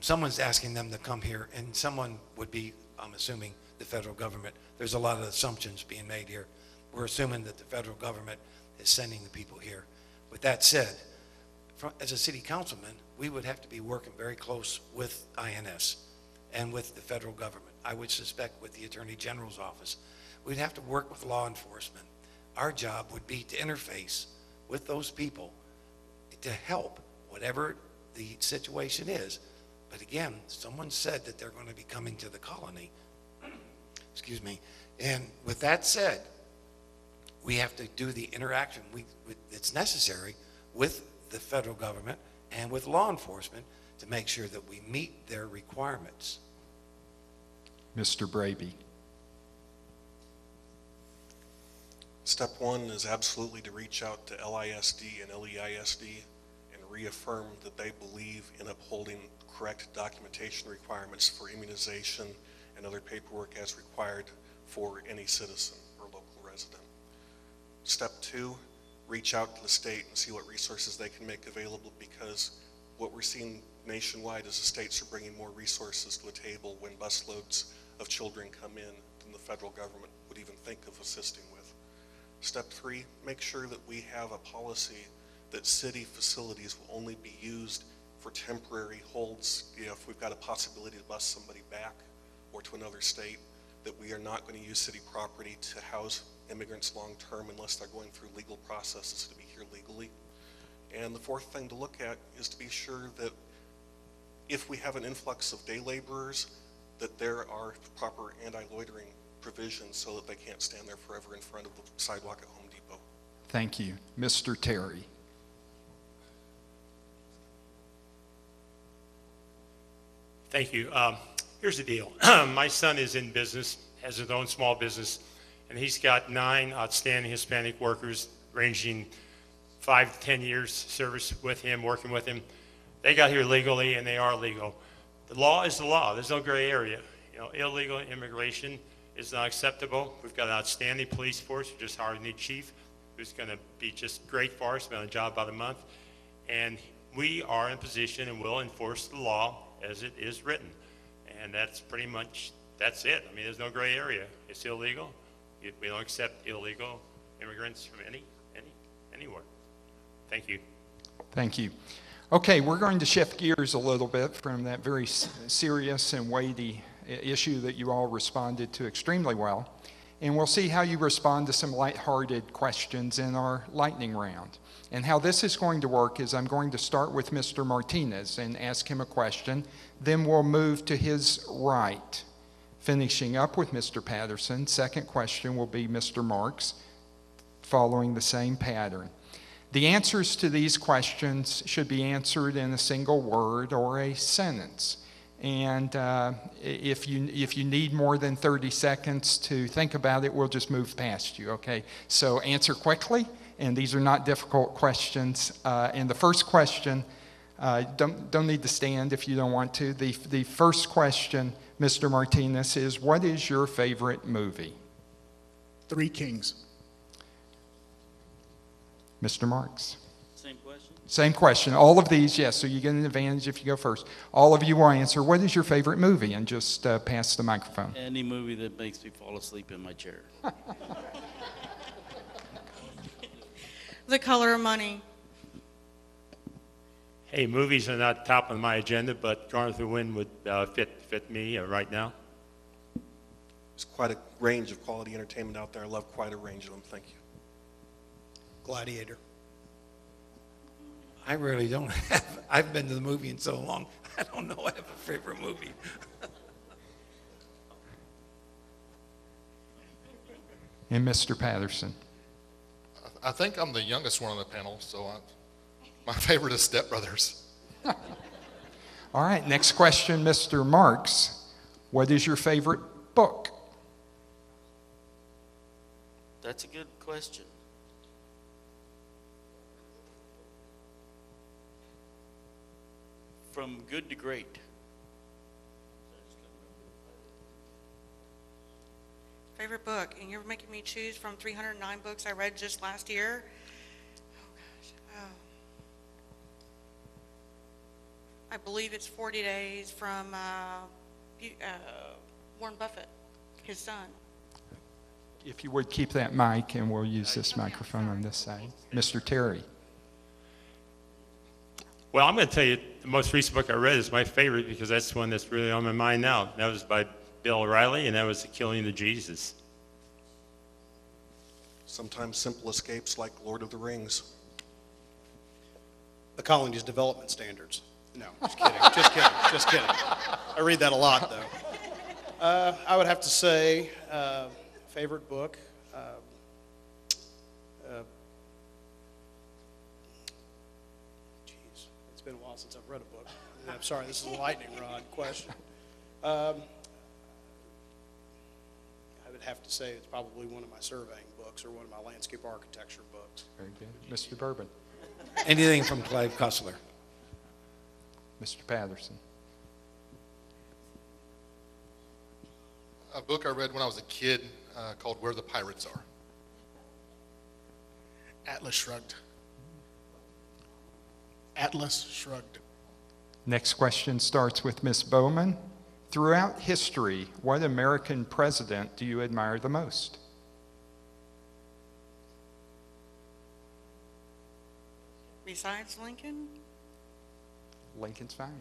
someone's asking them to come here, and someone would be, I'm assuming, the federal government. There's a lot of assumptions being made here. We're assuming that the federal government is sending the people here. With that said, as a city councilman, we would have to be working very close with INS and with the federal government. I would suspect with the Attorney General's office. We'd have to work with law enforcement. Our job would be to interface with those people to help whatever the situation is. But again, someone said that they're going to be coming to the colony. Excuse me. And with that said, we have to do the interaction that's necessary with the federal government and with law enforcement to make sure that we meet their requirements. Mr. Braby. Step one is absolutely to reach out to LISD and LEISD and reaffirm that they believe in upholding correct documentation requirements for immunization and other paperwork as required for any citizen or local resident. Step two, reach out to the state and see what resources they can make available, because what we're seeing nationwide is the states are bringing more resources to the table when busloads of children come in than the federal government would even think of assisting with. Step three, make sure that we have a policy that city facilities will only be used for temporary holds if we've got a possibility to bus somebody back, or to another state, that we are not going to use city property to house immigrants long-term unless they're going through legal processes to be here legally. And the fourth thing to look at is to be sure that if we have an influx of day laborers, that there are proper anti-loitering provisions so that they can't stand there forever in front of the sidewalk at Home Depot. Thank you. Mr. Terry. Thank you. Here's the deal. My son is in business, has his own small business, and he's got 9 outstanding Hispanic workers ranging 5 to 10 years service with him, working with him. They got here legally, and they are legal. The law is the law. There's no gray area. You know, illegal immigration is not acceptable. We've got an outstanding police force. We just hired a new chief who's going to be just great for us. Been on the job about a month. And we are in position and will enforce the law as it is written. And that's pretty much, that's it. I mean, there's no gray area. It's illegal. We don't accept illegal immigrants from anywhere. Thank you. Thank you. Okay, we're going to shift gears a little bit from that very serious and weighty issue that you all responded to extremely well. And we'll see how you respond to some lighthearted questions in our lightning round. And how this is going to work is I'm going to start with Mr. Martinez and ask him a question. Then we'll move to his right, finishing up with Mr. Patterson. Second question will be Mr. Marks, following the same pattern. The answers to these questions should be answered in a single word or a sentence. And if you need more than 30 seconds to think about it, we'll just move past you, okay? So answer quickly, and these are not difficult questions. And the first question, don't need to stand if you don't want to. The first question, Mr. Martinez, is what is your favorite movie? Three Kings. Mr. Marks. Same question? Same question. All of these, yes, so you get an advantage if you go first. All of you will answer, what is your favorite movie? And just pass the microphone. Any movie that makes me fall asleep in my chair. The Color of Money. Hey, movies are not top of my agenda, but Gone with the Wind would fit me right now. There's quite a range of quality entertainment out there. I love quite a range of them. Thank you. Gladiator. I really don't have, I've been to the movie in so long, I don't know I have a favorite movie. And Mr. Patterson. I think I'm the youngest one on the panel, so my favorite is Step Brothers. All right, next question, Mr. Marks. What is your favorite book? That's a good question. From good to great. Favorite book, and you're making me choose from 309 books I read just last year. Oh gosh. I believe it's 40 Days from Warren Buffett, his son. If you would keep that mic, and we'll use this microphone on this side. Mr. Terry. Well, I'm going to tell you the most recent book I read is my favorite because that's the one that's really on my mind now. That was by Bill O'Reilly, and that was The Killing of Jesus. Sometimes simple escapes like Lord of the Rings. The Colony's Development Standards. No, just kidding, just kidding. I read that a lot, though. I would have to say, favorite book, it's been a while since I've read a book. I'm sorry, this is a lightning rod question. I would have to say it's probably one of my surveying books or one of my landscape architecture books. Very good. Mr. Bourbon. Anything from Clive Cussler. Mr. Patterson. A book I read when I was a kid called Where the Pirates Are. Atlas Shrugged. Atlas Shrugged. Next question starts with Ms. Boaman. Throughout history, what American president do you admire the most? Besides Lincoln? Lincoln's fine.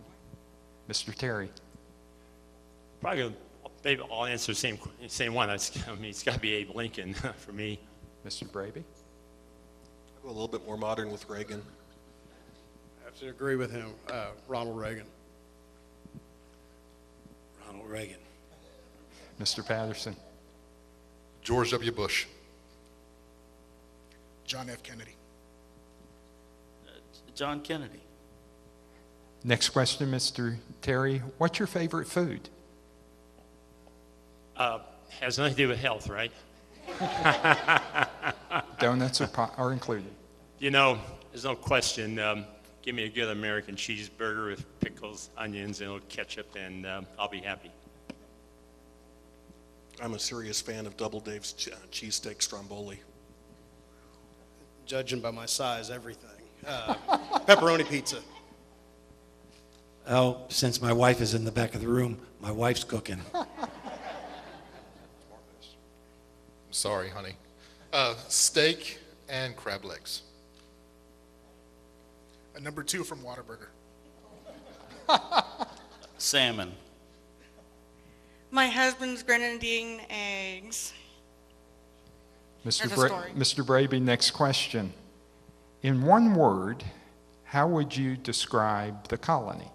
Mr. Terry. Probably Maybe I'll answer the same one. I mean, it's got to be Abe Lincoln for me. Mr. Braby? I'll go a little bit more modern with Reagan. I have to agree with him, Ronald Reagan. Ronald Reagan. Mr. Patterson? George W. Bush. John F. Kennedy. John Kennedy. Next question, Mr. Terry. What's your favorite food? Has nothing to do with health, right? Donuts are included. You know, there's no question. Give me a good American cheeseburger with pickles, onions, and a little ketchup, and I'll be happy. I'm a serious fan of Double Dave's cheesesteak stromboli. Judging by my size, everything. Pepperoni pizza. Oh, since my wife is in the back of the room, my wife's cooking. Sorry, honey. Steak and crab legs. A number 2 from Whataburger. Salmon. My husband's grenadine eggs. Mr. Braby, next question. In one word, how would you describe the colony?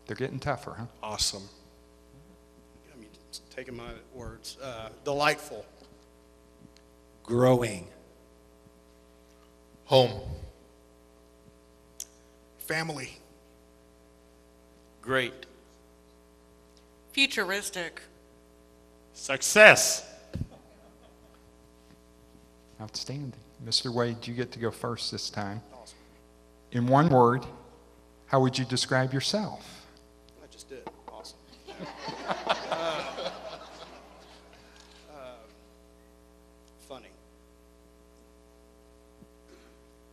They're getting tougher, huh? Awesome. I mean, taking my words. Delightful. Growing. Home. Family. Great. Futuristic. Success. Outstanding. Mr. Wade, you get to go first this time. Awesome. In one word, how would you describe yourself? I just did. Awesome. Funny.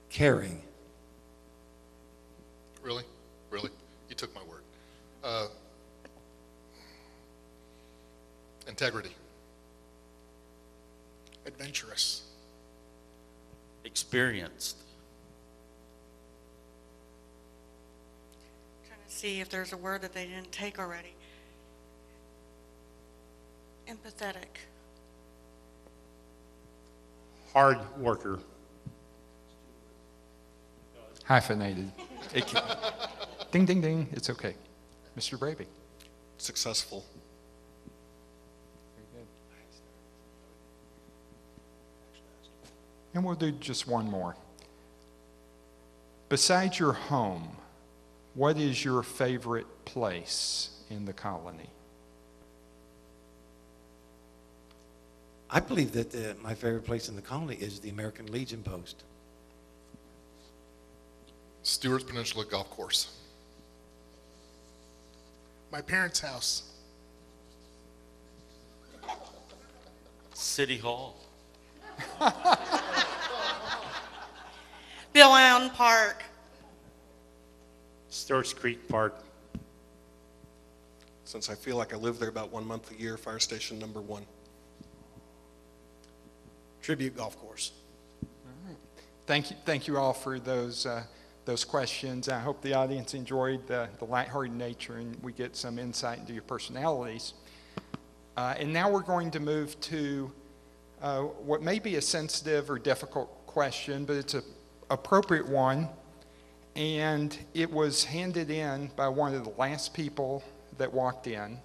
Caring. Really? Really? You took my word. Integrity. Adventurous. Experienced. Trying to see if there's a word that they didn't take already. Empathetic. Hard worker. Hyphenated. Ding, ding, ding. It's okay. Mr. Braby. Successful. Very good. And we'll do just one more. Besides your home, what is your favorite place in the colony? I believe that my favorite place in the colony is the American Legion Post. Stewart's Peninsula Golf Course. My parents' house. City Hall. Bill Allen Park. Stewart's Creek Park. Since I feel like I live there about 1 month a year, Fire Station number 1. Tribute golf course. All right. Thank you all for those questions. I hope the audience enjoyed the lighthearted nature and we get some insight into your personalities. And now we're going to move to what may be a sensitive or difficult question, but it's an appropriate one. And it was handed in by one of the last people that walked in.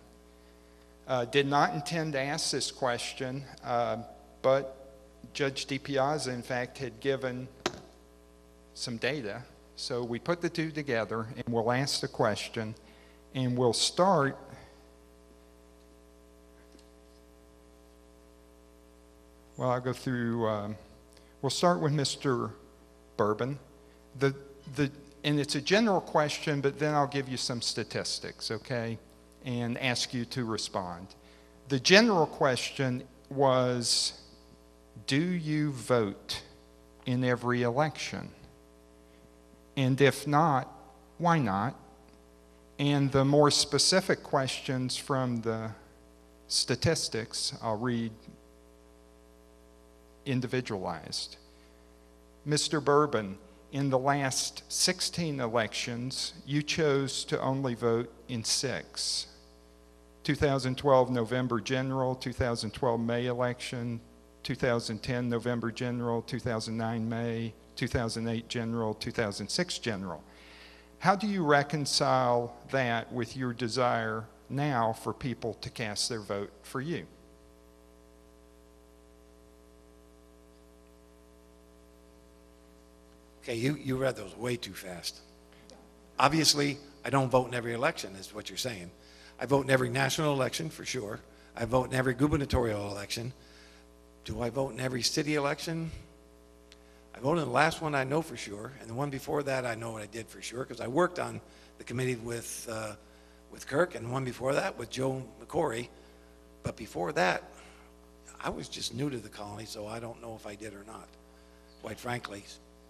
Did not intend to ask this question, but Judge DiPiazza, in fact, had given some data. So we put the two together, and we'll ask the question, and we'll start I'll go through, we'll start with Mr. Bourbon. And it's a general question, but then I'll give you some statistics, okay, and ask you to respond. The general question was, do you vote in every election? And if not, why not? And the more specific questions from the statistics, I'll read individualized. Mr. Bourbon, in the last 16 elections, you chose to only vote in 6. 2012 November general, 2012 May election, 2010 November general, 2009 May, 2008 general, 2006 general. How do you reconcile that with your desire now for people to cast their vote for you? Okay, you read those way too fast. Obviously, I don't vote in every election, is what you're saying. I vote in every national election, for sure. I vote in every gubernatorial election. Do I vote in every city election? I voted in the last one, I know for sure, and the one before that I know what I did for sure, because I worked on the committee with Kirk, and the one before that with Joe McCory. But before that, I was just new to the colony, so I don't know if I did or not, quite frankly.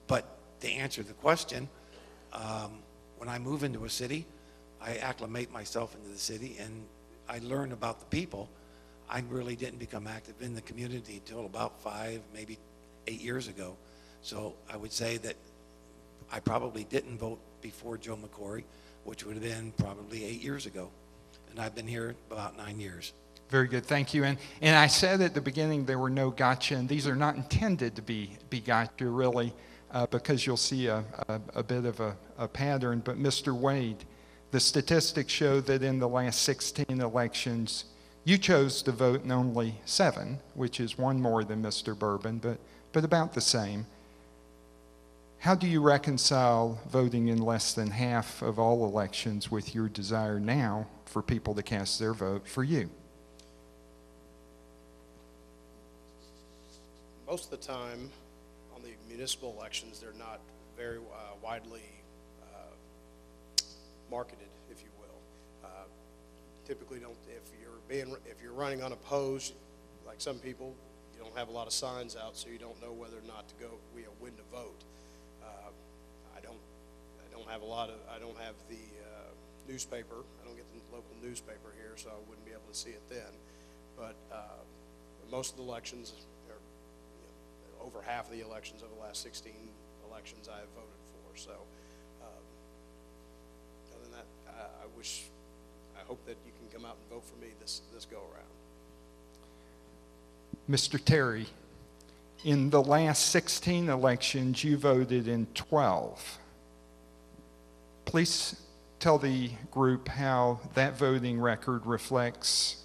But to answer the question, when I move into a city, I acclimate myself into the city, and I learn about the people. I really didn't become active in the community until about 5, maybe 8 years ago. So I would say that I probably didn't vote before Joe McCory, which would have been probably 8 years ago. And I've been here about 9 years. Very good, thank you. And I said at the beginning there were no gotcha, and these are not intended to be gotcha, really, because you'll see a bit of a pattern. But Mr. Wade, the statistics show that in the last 16 elections, you chose to vote in only 7, which is one more than Mr. Bourbon, but about the same. How do you reconcile voting in less than half of all elections with your desire now for people to cast their vote for you? Most of the time on the municipal elections, they're not very widely marketed, if you will. Typically, if you're running unopposed, like some people, you don't have a lot of signs out, so you don't know whether or not to go, when to vote. I don't have the newspaper. I don't get the local newspaper here, so I wouldn't be able to see it then. But most of the elections, or over half of the elections over the last 16 elections, I have voted for. So other than that, I hope that you can come out and vote for me this go around. Mr. Terry, in the last 16 elections, you voted in 12. Please tell the group how that voting record reflects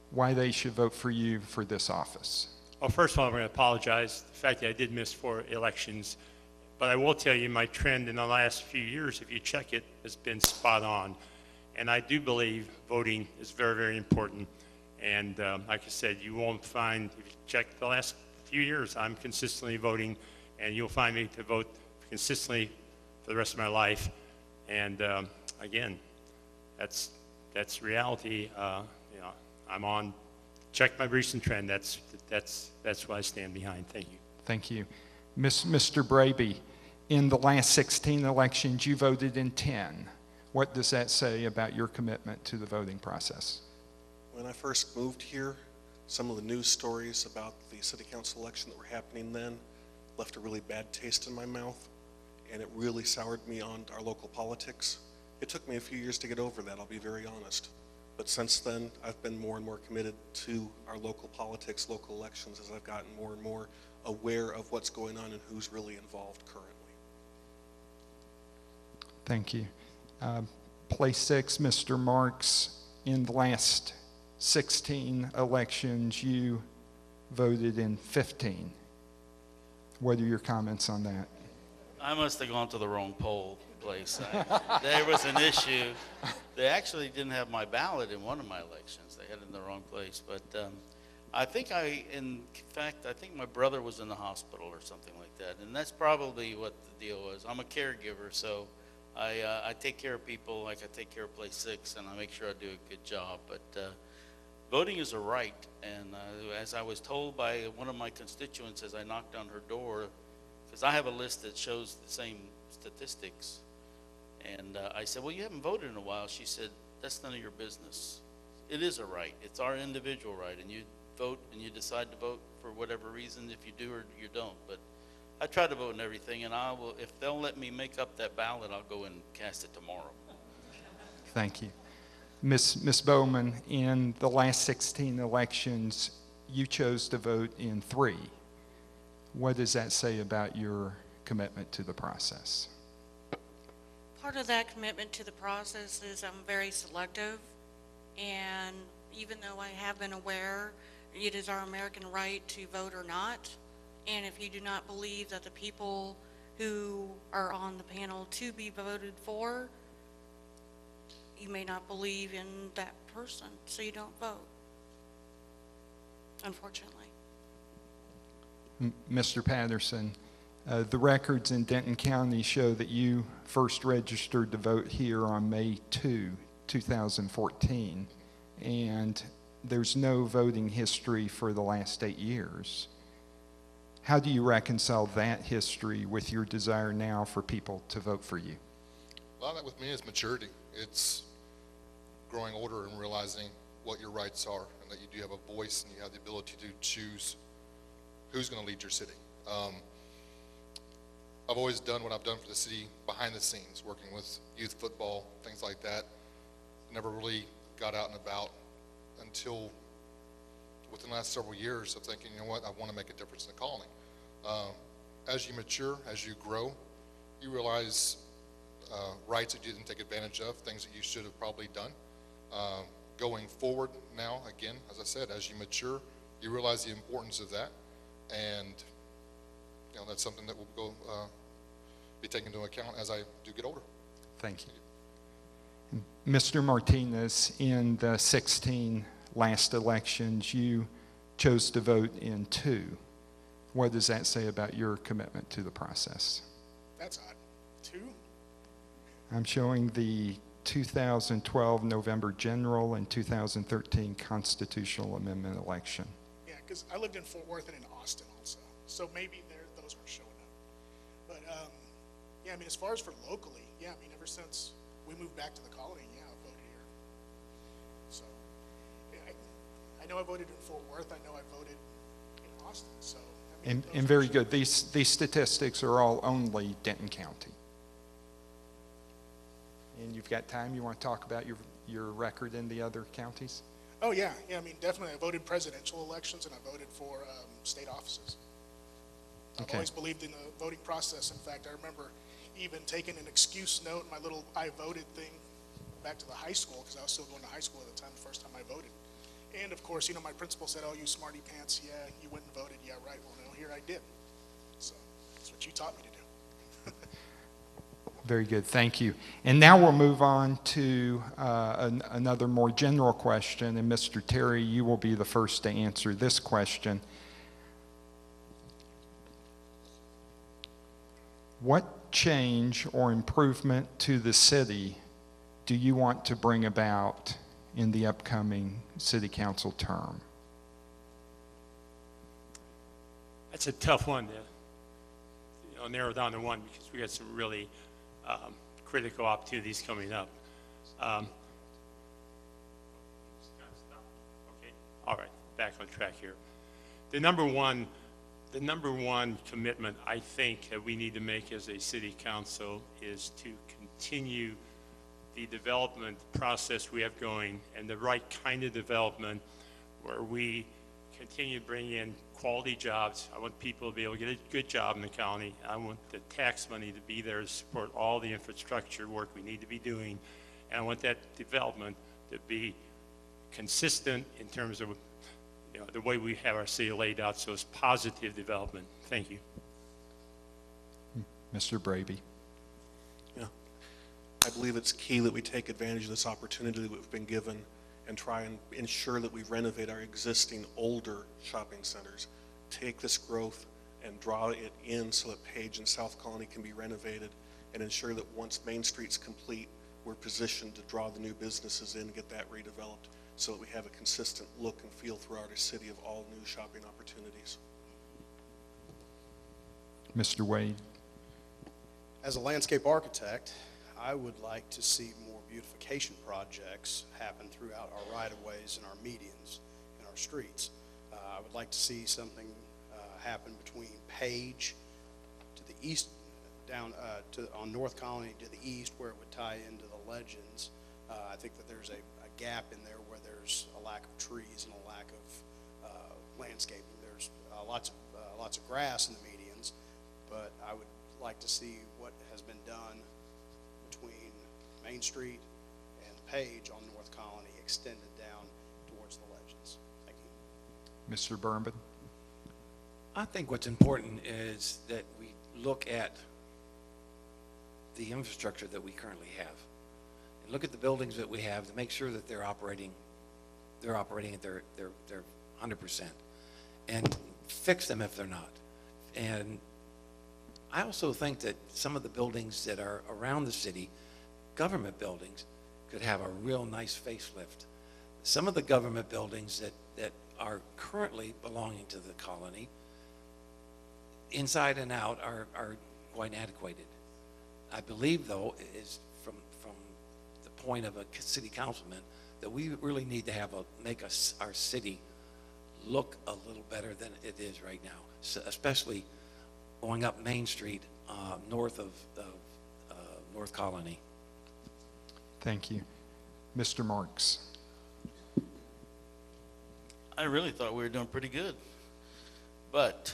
why they should vote for you for this office. Well, first of all, I'm going to apologize for the fact that I did miss 4 elections. But I will tell you my trend in the last few years, if you check it, has been spot on. And I do believe voting is very, very important. And like I said, you won't find, if you check the last few years, I'm consistently voting, and you'll find me to vote consistently for the rest of my life. And again, that's reality. I'm on, check my recent trend. That's what I stand behind. Thank you. Thank you. Mr. Braby, in the last 16 elections, you voted in 10. What does that say about your commitment to the voting process? When I first moved here, some of the news stories about the city council election that were happening then left a really bad taste in my mouth, and it really soured me on our local politics. It took me a few years to get over that, I'll be very honest. But since then, I've been more and more committed to our local politics, local elections, as I've gotten more and more aware of what's going on and who's really involved currently. Thank you. Place 6, Mr. Marks, in the last 16 elections, you voted in 15. What are your comments on that? I must have gone to the wrong poll place. There was an issue. They actually didn't have my ballot in one of my elections. They had it in the wrong place. But I think in fact, I think my brother was in the hospital or something like that. And that's probably what the deal was. I'm a caregiver, so I take care of people like I take care of Place 6, and I make sure I do a good job. But voting is a right, and as I was told by one of my constituents as I knocked on her door, because I have a list that shows the same statistics, and I said, well, you haven't voted in a while. She said, that's none of your business. It is a right. It's our individual right, and you vote and you decide to vote for whatever reason, if you do or you don't. But I try to vote in everything, and I will, if they'll let me make up that ballot, I'll go and cast it tomorrow. Thank you. Ms. Boaman, in the last 16 elections, you chose to vote in 3. What does that say about your commitment to the process? Part of that commitment to the process is I'm very selective, and even though I have been aware it is our American right to vote or not, and if you do not believe that the people who are on the panel to be voted for, you may not believe in that person, so you don't vote, unfortunately. Mr. Patterson, the records in Denton County show that you first registered to vote here on May 2, 2014, and there's no voting history for the last 8 years. How do you reconcile that history with your desire now for people to vote for you? A lot of that with me is maturity. It's growing older and realizing what your rights are and that you do have a voice and you have the ability to choose who's going to lead your city. I've always done what I've done for the city behind the scenes, working with youth football, things like that. Never really got out and about until within the last several years of thinking, you know what, I want to make a difference in the colony. As you mature, as you grow, you realize rights that you didn't take advantage of, things that you should have probably done. Going forward now, again, as I said, as you mature, you realize the importance of that, and you know that's something that will go be taken into account as I do get older. Thank you. Mr. Martinez, in the 16 last elections, you chose to vote in 2. What does that say about your commitment to the process? That's odd. 2? I'm showing the 2012 November general and 2013 constitutional amendment election. Yeah, because I lived in Fort Worth and in Austin also, so maybe those were showing up. But yeah, I mean, as far as for locally, yeah, I mean, ever since we moved back to the colony, yeah, I voted here. So yeah, I know I voted in Fort Worth. I know I voted in Austin. So I mean, And very good. These statistics are all only Denton County. And you've got time. You want to talk about your record in the other counties? Oh yeah, yeah. I mean, definitely. I voted presidential elections and I voted for state offices. I've always believed in the voting process. In fact, I remember even taking an excuse note in my little I voted thing back to the high school, because I was still going to high school at the time, the first time I voted. And of course, you know, my principal said, "Oh, you smarty pants, yeah, you went and voted, yeah, right." Well, no, here I did. So that's what you taught me to do. Very good, thank you. And now we'll move on to another more general question, and Mr. Terry, you will be the first to answer this question. What change or improvement to the city do you want to bring about in the upcoming city council term? That's a tough one to narrow down to one, because we got some really critical opportunities coming up. Okay, all right, back on track here. The number one commitment I think that we need to make as a city council is to continue the development process we have going, and the right kind of development where we continue to bring in quality jobs. I want people to be able to get a good job in the county. I want the tax money to be there to support all the infrastructure work we need to be doing. And I want that development to be consistent in terms of the way we have our city laid out, so it's positive development. Thank you. Mr. Braby. Yeah, I believe it's key that we take advantage of this opportunity that we've been given and try and ensure that we renovate our existing older shopping centers. Take this growth and draw it in so that Page and South Colony can be renovated, and ensure that once Main Street's complete, we're positioned to draw the new businesses in and get that redeveloped so that we have a consistent look and feel throughout our city of all new shopping opportunities. Mr. Wade. As a landscape architect, I would like to see more beautification projects happen throughout our right-of-ways and our medians and our streets. I would like to see something happen between Page to the east, down on North Colony to the east, where it would tie into the Legends. I think that there's a gap in there where there's a lack of trees and a lack of landscaping. There's lots of grass in the medians, but I would like to see what has been done between Main Street and Page on North Colony extended down towards the Legends. Thank you. Mr. Bourbon? I think what's important is that we look at the infrastructure that we currently have and look at the buildings that we have to make sure that they're operating at their 100%, and fix them if they're not. And I also think that some of the buildings that are around the city, government buildings, could have a real nice facelift. Some of the government buildings that are currently belonging to the colony, inside and out, are quite antiquated. I believe, though, is from the point of a city councilman, that we really need to make our city look a little better than it is right now, so especially going up Main Street north of North Colony. Thank you. Mr. Marks? I really thought we were doing pretty good, but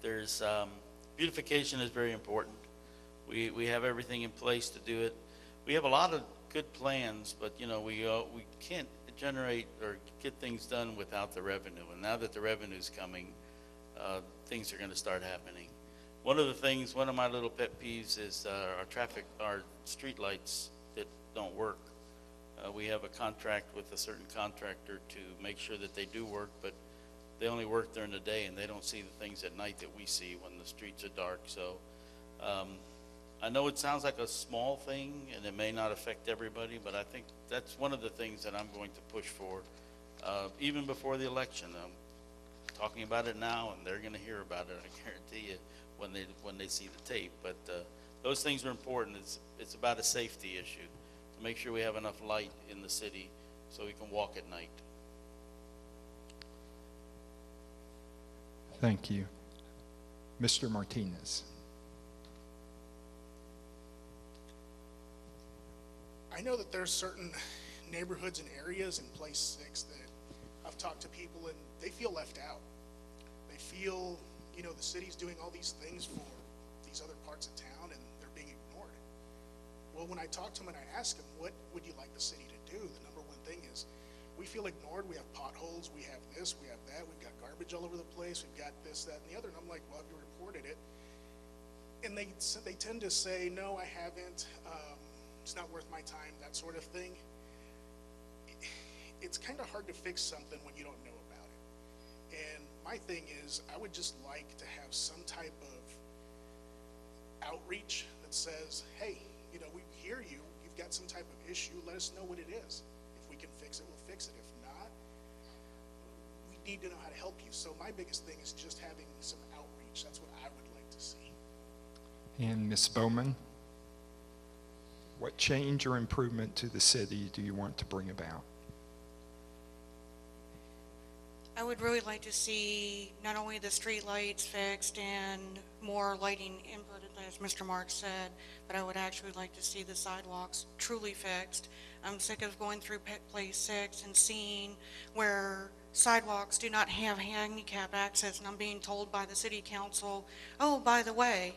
there's beautification is very important. We have everything in place to do it. We have a lot of good plans, but you know, we can't generate or get things done without the revenue. And now that the revenue's coming, things are going to start happening. One of my little pet peeves is our street lights that don't work. We have a contract with a certain contractor to make sure that they do work, but they only work during the day and they don't see the things at night that we see when the streets are dark. So I know it sounds like a small thing and it may not affect everybody, but I think that's one of the things that I'm going to push for, even before the election. I'm talking about it now and they're going to hear about it, I guarantee you, when they see the tape. But those things are important. It's about a safety issue, to make sure we have enough light in the city so we can walk at night. Thank you. Mr. Martinez? I know that there's certain neighborhoods and areas in Place 6 that I've talked to people and they feel left out. They feel, you know, the city's doing all these things for these other parts of town and they're being ignored. Well, when I talk to them and I ask them, what would you like the city to do? The number one thing is, we feel ignored. We have potholes. We have this. We have that. We've got garbage all over the place. We've got this, that, and the other. And I'm like, well, have you reported it? And they tend to say, no, I haven't. It's not worth my time, that sort of thing. It's kind of hard to fix something when you don't know about it. And my thing is, I would just like to have some type of outreach that says, hey, you know, we hear you. You've got some type of issue. Let us know what it is. If we can fix it, we'll fix it. If not, we need to know how to help you. So my biggest thing is just having some outreach. That's what I would like to see. And Ms. Boaman? What change or improvement to the city do you want to bring about? I would really like to see not only the street lights fixed and more lighting input, as Mr. Marks said, but I would actually like to see the sidewalks truly fixed. I'm sick of going through Place 6 and seeing where sidewalks do not have handicap access, and I'm being told by the city council, oh, by the way,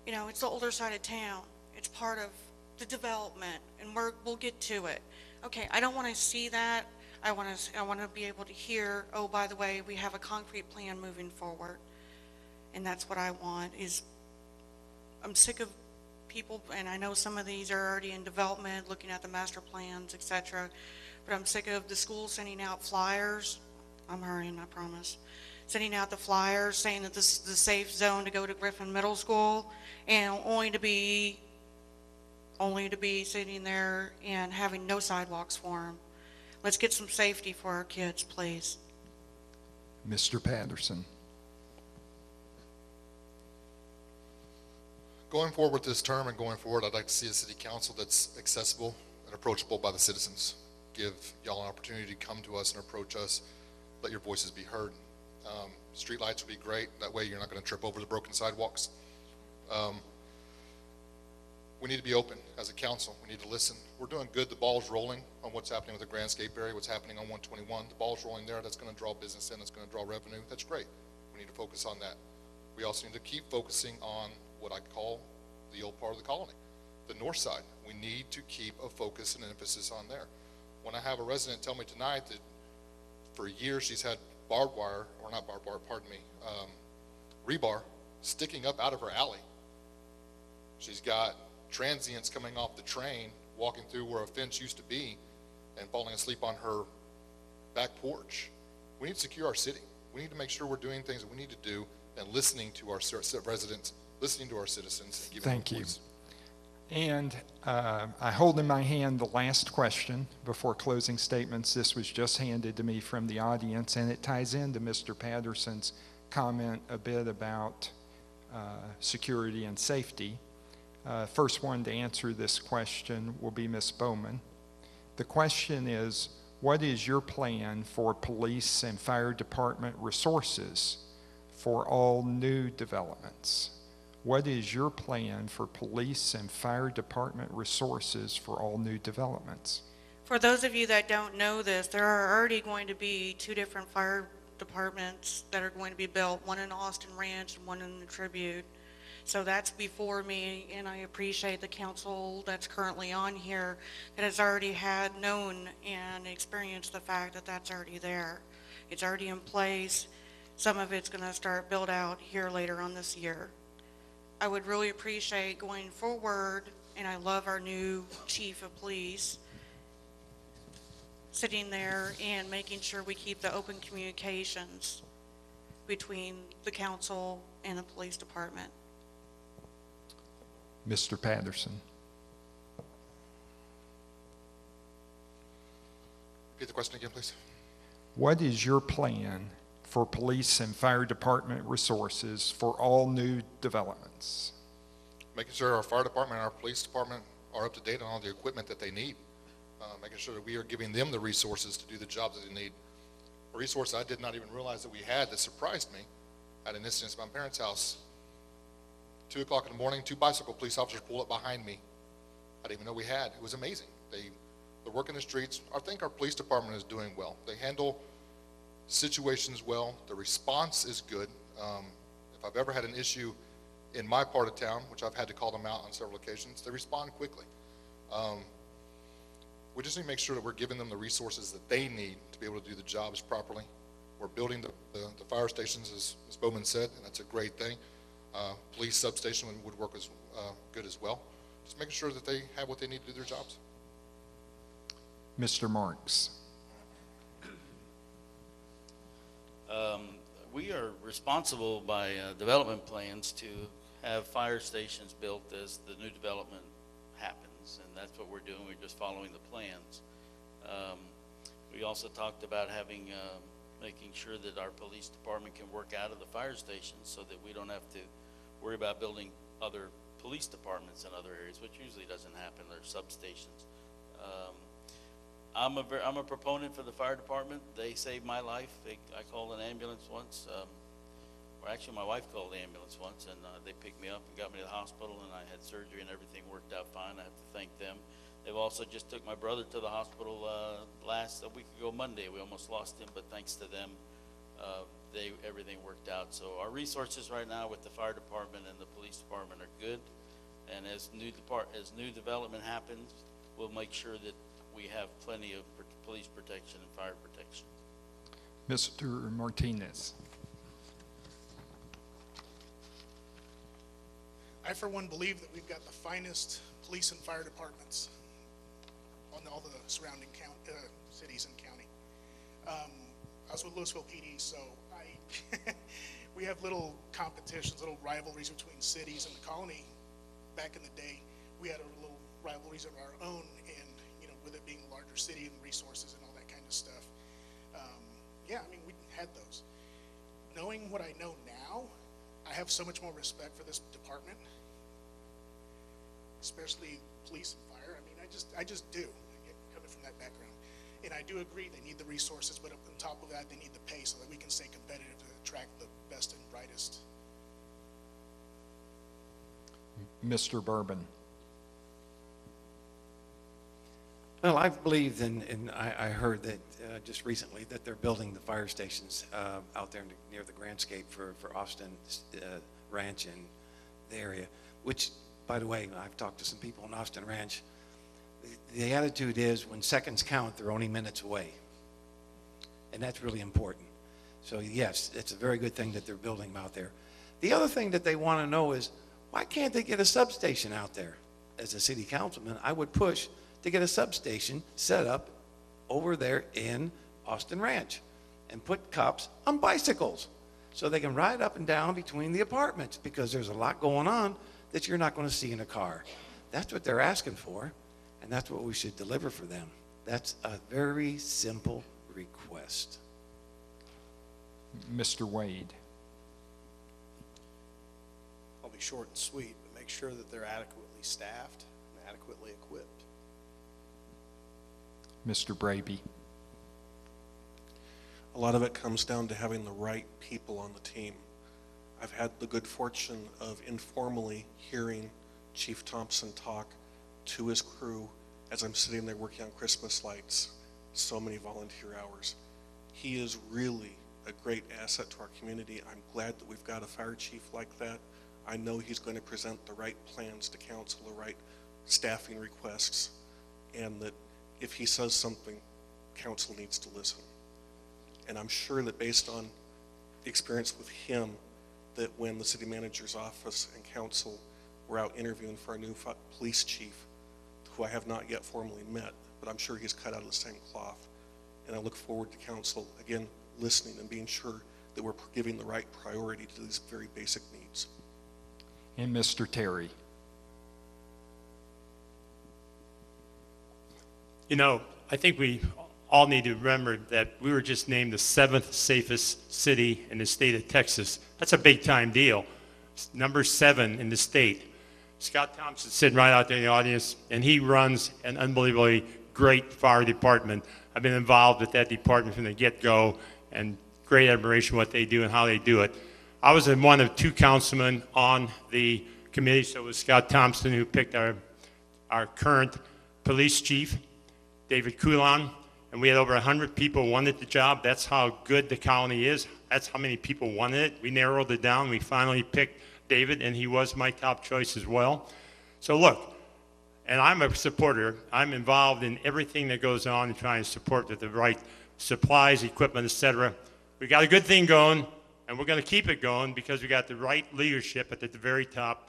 you know, it's the older side of town. It's part of the development, and we'll get to it. Okay, I don't want to see that. I want to be able to hear, oh, by the way, we have a concrete plan moving forward. And that's what I want. I'm sick of people, and I know some of these are already in development, looking at the master plans, etc. But I'm sick of the school sending out flyers. I'm hurrying, I promise. Sending out the flyers saying that this is the safe zone to go to Griffin Middle School, and only to be sitting there and having no sidewalks for them. Let's get some safety for our kids, please. Mr. Patterson? Going forward with this term and going forward, I'd like to see a city council that's accessible and approachable by the citizens. Give y'all an opportunity to come to us and approach us. Let your voices be heard. Street lights would be great. That way you're not going to trip over the broken sidewalks. we need to be open as a council. We need to listen. We're doing good. The ball's rolling on what's happening with the Grandscape area, what's happening on 121. The ball's rolling there. That's going to draw business in. That's going to draw revenue. That's great. We need to focus on that. We also need to keep focusing on what I call the old part of the colony, the north side. We need to keep a focus and an emphasis on there. When I have a resident tell me tonight that for years she's had barbed wire, or not barbed wire, pardon me, rebar sticking up out of her alley. She's got transients coming off the train, walking through where a fence used to be, and falling asleep on her back porch. We need to secure our city. We need to make sure we're doing things that we need to do and listening to our residents, listening to our citizens. And giving Thank them a you. voice. And I hold in my hand the last question before closing statements. This was just handed to me from the audience, and it ties into Mr. Patterson's comment a bit about security and safety. First one to answer this question will be Ms. Boaman. The question is, what is your plan for police and fire department resources for all new developments? What is your plan for police and fire department resources for all new developments? For those of you that don't know this, there are already going to be 2 different fire departments that are going to be built, one in Austin Ranch and one in the Tribute. So that's before me, and I appreciate the council that's currently on here that has already had known and experienced the fact that that's already there. It's already in place. Some of it's going to start build out here later on this year. I would really appreciate going forward, and I love our new chief of police sitting there and making sure we keep the open communications between the council and the police department. Mr. Patterson. Repeat the question again, please. What is your plan for police and fire department resources for all new developments? Making sure our fire department and our police department are up to date on all the equipment that they need. Making sure that we are giving them the resources to do the jobs that they need. A resource I did not even realize that we had that surprised me. I had an instance at my parents' house. 2 o'clock in the morning, 2 bicycle police officers pulled up behind me. I didn't even know we had. It was amazing. They're working the streets. I think our police department is doing well. They handle situations well. The response is good. If I've ever had an issue in my part of town, which I've had to call them out on several occasions, they respond quickly. We just need to make sure that we're giving them the resources that they need to be able to do the jobs properly. We're building the fire stations, as Ms. Bourbon said, and that's a great thing. Police substation would work as good as well. Just making sure that they have what they need to do their jobs. Mr. Marks. We are responsible by development plans to have fire stations built as the new development happens, and that's what we're doing. We're just following the plans. We also talked about having making sure that our police department can work out of the fire stations so that we don't have to worry about building other police departments in other areas, which usually doesn't happen. They're substations. I'm a proponent for the fire department. They saved my life. I called an ambulance once. Or actually, my wife called the ambulance once, and they picked me up and got me to the hospital, and I had surgery, and everything worked out fine. I have to thank them. They've also just took my brother to the hospital a week ago Monday. We almost lost him, but thanks to them, everything worked out. So our resources right now with the fire department and the police department are good. And as new development happens, we'll make sure that we have plenty of police protection and fire protection. Mr. Martinez. I, for one, believe that we've got the finest police and fire departments on all the surrounding cities and county. I was with Louisville PD, so we have little competitions, little rivalries between cities and the colony. Back in the day, we had a little rivalries of our own, and with it being a larger city and resources and all that kind of stuff. Yeah, I mean, we had those. Knowing what I know now, I have so much more respect for this department, especially police and fire. I mean, I just do, coming from that background. And I do agree they need the resources, but on top of that, they need the pay so that we can stay competitive to attract the best and brightest. Mr. Bourbon. Well, I believed and I heard that just recently that they're building the fire stations out there near the Grandscape for Austin Ranch and the area, which, by the way, I've talked to some people in Austin Ranch. The attitude is when seconds count, they're only minutes away. And that's really important. So yes, it's a very good thing that they're building them out there. The other thing that they want to know is, why can't they get a substation out there? As a city councilman, I would push to get a substation set up over there in Austin Ranch and put cops on bicycles so they can ride up and down between the apartments, because there's a lot going on that you're not going to see in a car. That's what they're asking for, and that's what we should deliver for them. That's a very simple request. Mr. Wade. I'll be short and sweet, but make sure that they're adequately staffed and adequately equipped. Mr. Braby. A lot of it comes down to having the right people on the team. I've had the good fortune of informally hearing Chief Thompson talk to his crew as I'm sitting there working on Christmas lights, so many volunteer hours. He is really a great asset to our community. I'm glad that we've got a fire chief like that. I know he's going to present the right plans to council, the right staffing requests, and that if he says something, council needs to listen. And I'm sure that based on the experience with him, that when the city manager's office and council were out interviewing for our new police chief, who I have not yet formally met, but I'm sure he's cut out of the same cloth. And I look forward to council, again, listening and being sure that we're giving the right priority to these very basic needs. And Mr. Terry. You know, I think we all need to remember that we were just named the 7th safest city in the state of Texas. That's a big time deal. It's number 7 in the state. Scott Thompson's sitting right out there in the audience, and he runs an unbelievably great fire department. I've been involved with that department from the get-go, and great admiration for what they do and how they do it. I was one of 2 councilmen on the committee, so it was Scott Thompson who picked our current police chief, David Coulon, and we had over 100 people wanted the job. That's how good the colony is. That's how many people wanted it. We narrowed it down. We finally picked David, and he was my top choice as well. So look, and I'm a supporter. I'm involved in everything that goes on and trying to support with the right supplies, equipment, etc. We got a good thing going, and we're going to keep it going because we got the right leadership at the very top.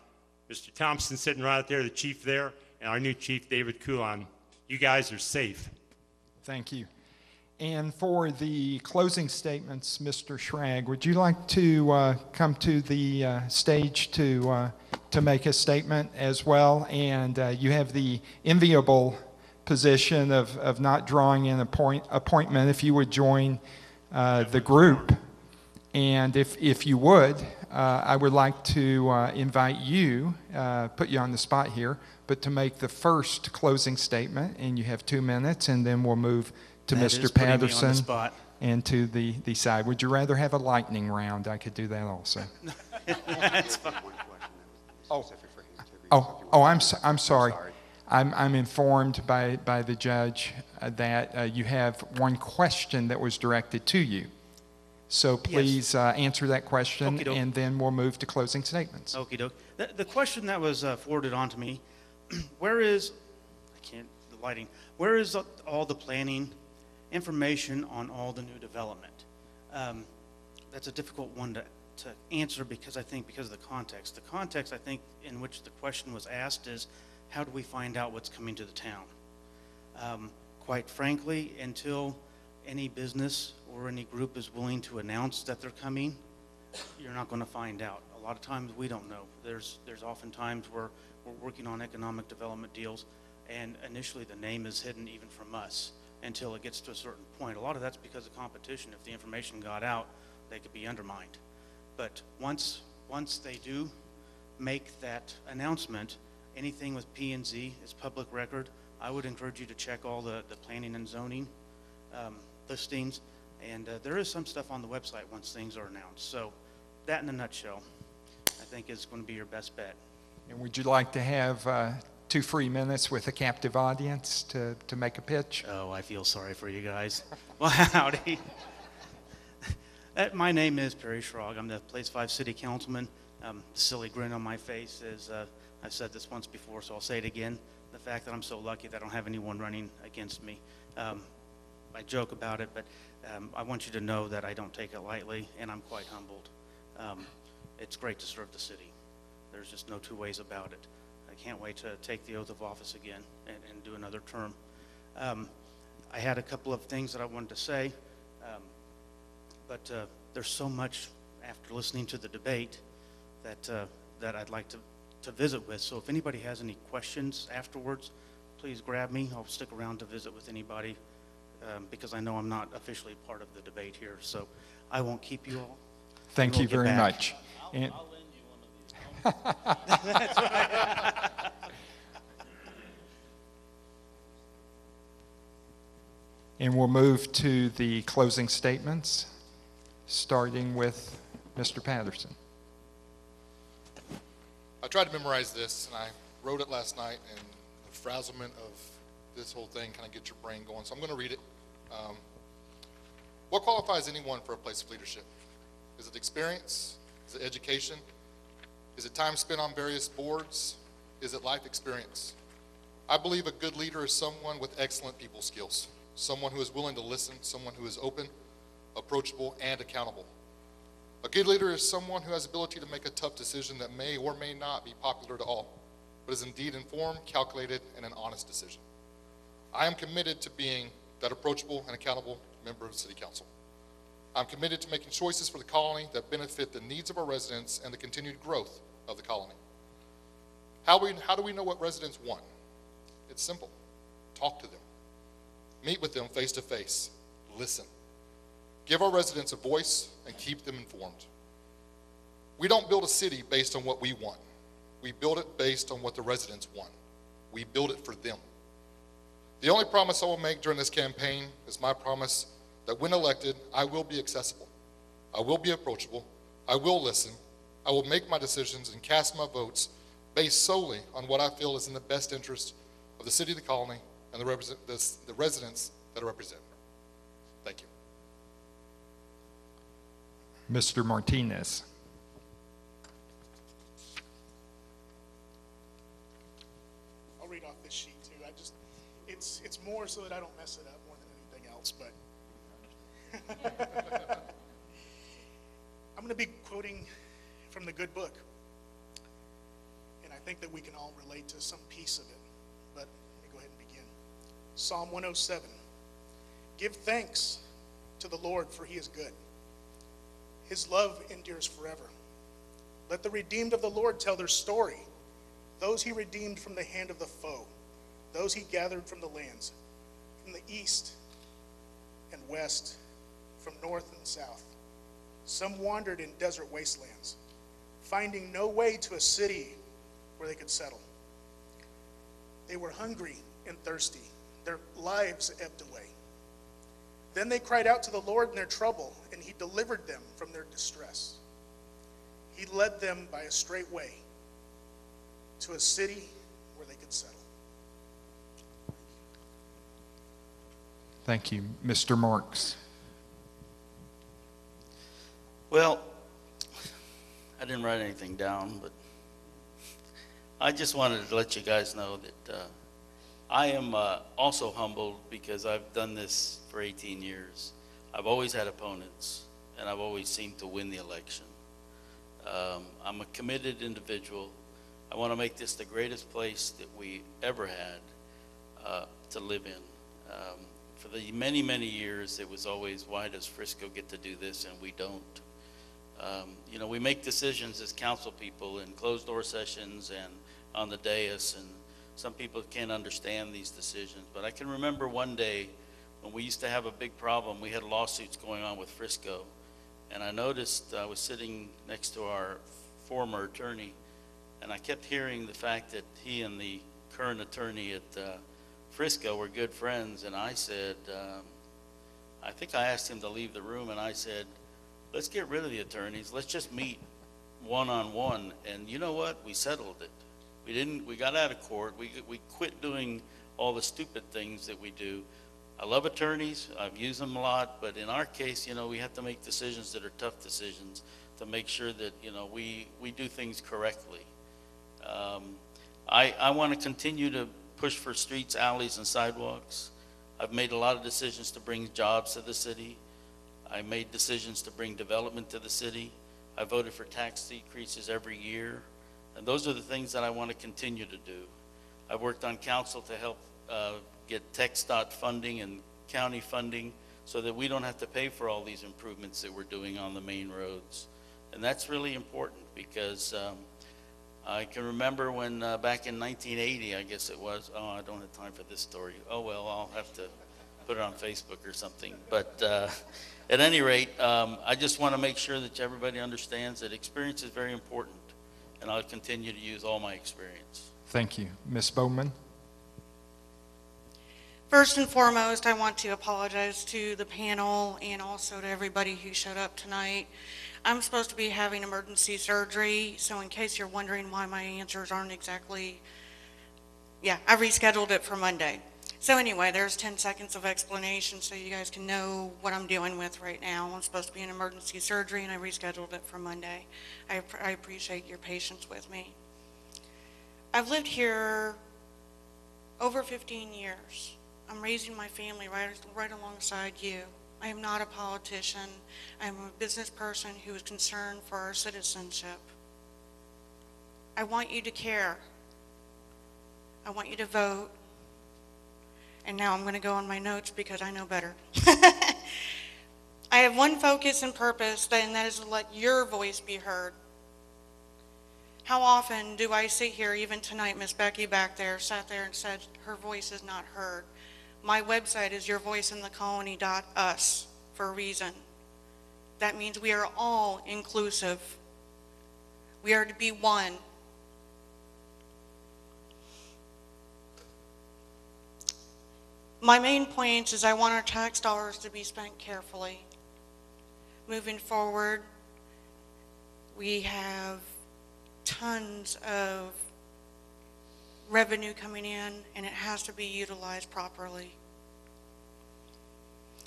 Mr. Thompson sitting right out there, the chief there, and our new chief, David Coulon. You guys are safe. Thank you. And for the closing statements, Mr. Schrag, would you like to come to the stage to make a statement as well? And you have the enviable position of not drawing an appointment if you would join the group. And if you would, I would like to invite you, put you on the spot here, but to make the first closing statement, and you have 2 minutes, and then we'll move to Mr. Patterson and to the side. Would you rather have a lightning round? I could do that also. That's fine. I'm sorry. I'm informed by the judge that you have one question that was directed to you. So please answer that question, Okey-doke. and then we'll move to closing statements. Okie doke. The question that was forwarded on to me, where is all the planning information on all the new development? That's a difficult one to answer because of the context. The context, I think, in which the question was asked is, how do we find out what's coming to the town? Quite frankly, until any business or any group is willing to announce that they're coming, you're not going to find out. A lot of times we don't know. There's often times where we're working on economic development deals, and initially the name is hidden even from us until it gets to a certain point. A lot of that's because of competition. If the information got out, they could be undermined. But once they do make that announcement, anything with P&Z is public record. I would encourage you to check all the planning and zoning listings, and there is some stuff on the website once things are announced. So that in a nutshell, I think is going to be your best bet. And would you like to have 2 free minutes with a captive audience to make a pitch. Oh, I feel sorry for you guys. Well, howdy. My name is Perry Schrog. I'm the Place 5 City Councilman. The silly grin on my face is, I've said this once before, so I'll say it again. The fact that I'm so lucky that I don't have anyone running against me. I joke about it, but I want you to know that I don't take it lightly, and I'm quite humbled. It's great to serve the city. There's just no two ways about it. I can't wait to take the oath of office again and do another term. I had a couple of things that I wanted to say, but there's so much after listening to the debate that I'd like to visit with. So if anybody has any questions afterwards, please grab me. I'll stick around to visit with anybody because I know I'm not officially part of the debate here. So I won't keep you all. Thank you very much. I'll lend you one of these. That's right. And we'll move to the closing statements, starting with Mr. Patterson. I tried to memorize this, and I wrote it last night, and the frazzlement of this whole thing kind of gets your brain going. So I'm going to read it. What qualifies anyone for a place of leadership? Is it experience? Is it education? Is it time spent on various boards? Is it life experience? I believe a good leader is someone with excellent people skills, someone who is willing to listen, someone who is open, approachable, and accountable. A good leader is someone who has the ability to make a tough decision that may or may not be popular to all, but is indeed informed, calculated, and an honest decision. I am committed to being that approachable and accountable member of City Council. I'm committed to making choices for the colony that benefit the needs of our residents and the continued growth of the colony. How do we know what residents want? It's simple. Talk to them. Meet with them face to face. Listen. Give our residents a voice and keep them informed. We don't build a city based on what we want. We build it based on what the residents want. We build it for them. The only promise I will make during this campaign is my promise that when elected, I will be accessible. I will be approachable. I will listen. I will make my decisions and cast my votes based solely on what I feel is in the best interest of the city, the colony, and the residents that I represent. Thank you. Mr. Martinez. I'll read off this sheet too. It's more so that I don't mess it up more than anything else, but I'm going to be quoting from the good book, and I think that we can all relate to some piece of it, but let me go ahead and begin. Psalm 107. Give thanks to the Lord, for he is good. His love endures forever. Let the redeemed of the Lord tell their story, those he redeemed from the hand of the foe, those he gathered from the lands, from the east and west, from north and south. Some wandered in desert wastelands, finding no way to a city where they could settle. They were hungry and thirsty. Their lives ebbed away. Then they cried out to the Lord in their trouble, and he delivered them from their distress. He led them by a straight way to a city where they could settle. Thank you. Mr. Marks. Well, I didn't write anything down, but I just wanted to let you guys know that I am also humbled because I've done this for 18 years. I've always had opponents, and I've always seemed to win the election. I'm a committed individual. I want to make this the greatest place that we ever had to live in. For the many, many years, it was always, why does Frisco get to do this and we don't? You know, we make decisions as council people in closed-door sessions and on the dais, and some people can't understand these decisions. But I can remember one day when we used to have a big problem. We had lawsuits going on with Frisco, and I noticed I was sitting next to our former attorney, and I kept hearing the fact that he and the current attorney at Frisco were good friends, and I said, I think I asked him to leave the room, and I said, let's get rid of the attorneys. Let's just meet one-on-one. And you know what? We settled it. We got out of court. We quit doing all the stupid things that we do. I love attorneys. I've used them a lot, but in our case, we have to make decisions that are tough decisions to make sure that, we do things correctly. I want to continue to push for streets, alleys, and sidewalks. I've made a lot of decisions to bring jobs to the city. I made decisions to bring development to the city. I voted for tax decreases every year. And those are the things that I want to continue to do. I've worked on council to help get TxDOT funding and county funding so that we don't have to pay for all these improvements that we're doing on the main roads. And that's really important because I can remember when back in 1980, I guess it was, I don't have time for this story. Oh, well, I'll have to put it on Facebook or something. But at any rate, I just want to make sure that everybody understands that experience is very important, and I'll continue to use all my experience. Thank you. Ms. Bouman? First and foremost, I want to apologize to the panel and also to everybody who showed up tonight. I'm supposed to be having emergency surgery, so in case you're wondering why my answers aren't exactly, I rescheduled it for Monday. So anyway, there's 10 seconds of explanation so you guys can know what I'm dealing with right now. I'm supposed to be in emergency surgery and I rescheduled it for Monday. I appreciate your patience with me. I've lived here over 15 years. I'm raising my family right alongside you. I am not a politician. I am a business person who is concerned for our citizenship. I want you to care. I want you to vote. And now I'm going to go on my notes because I know better. I have one focus and purpose, and that is to let your voice be heard. How often do I sit here, even tonight, Miss Becky back there sat there and said her voice is not heard. My website is yourvoiceinthecolony.us for a reason. That means we are all inclusive. We are to be one. My main point is I want our tax dollars to be spent carefully. Moving forward, we have tons of revenue coming in, and it has to be utilized properly.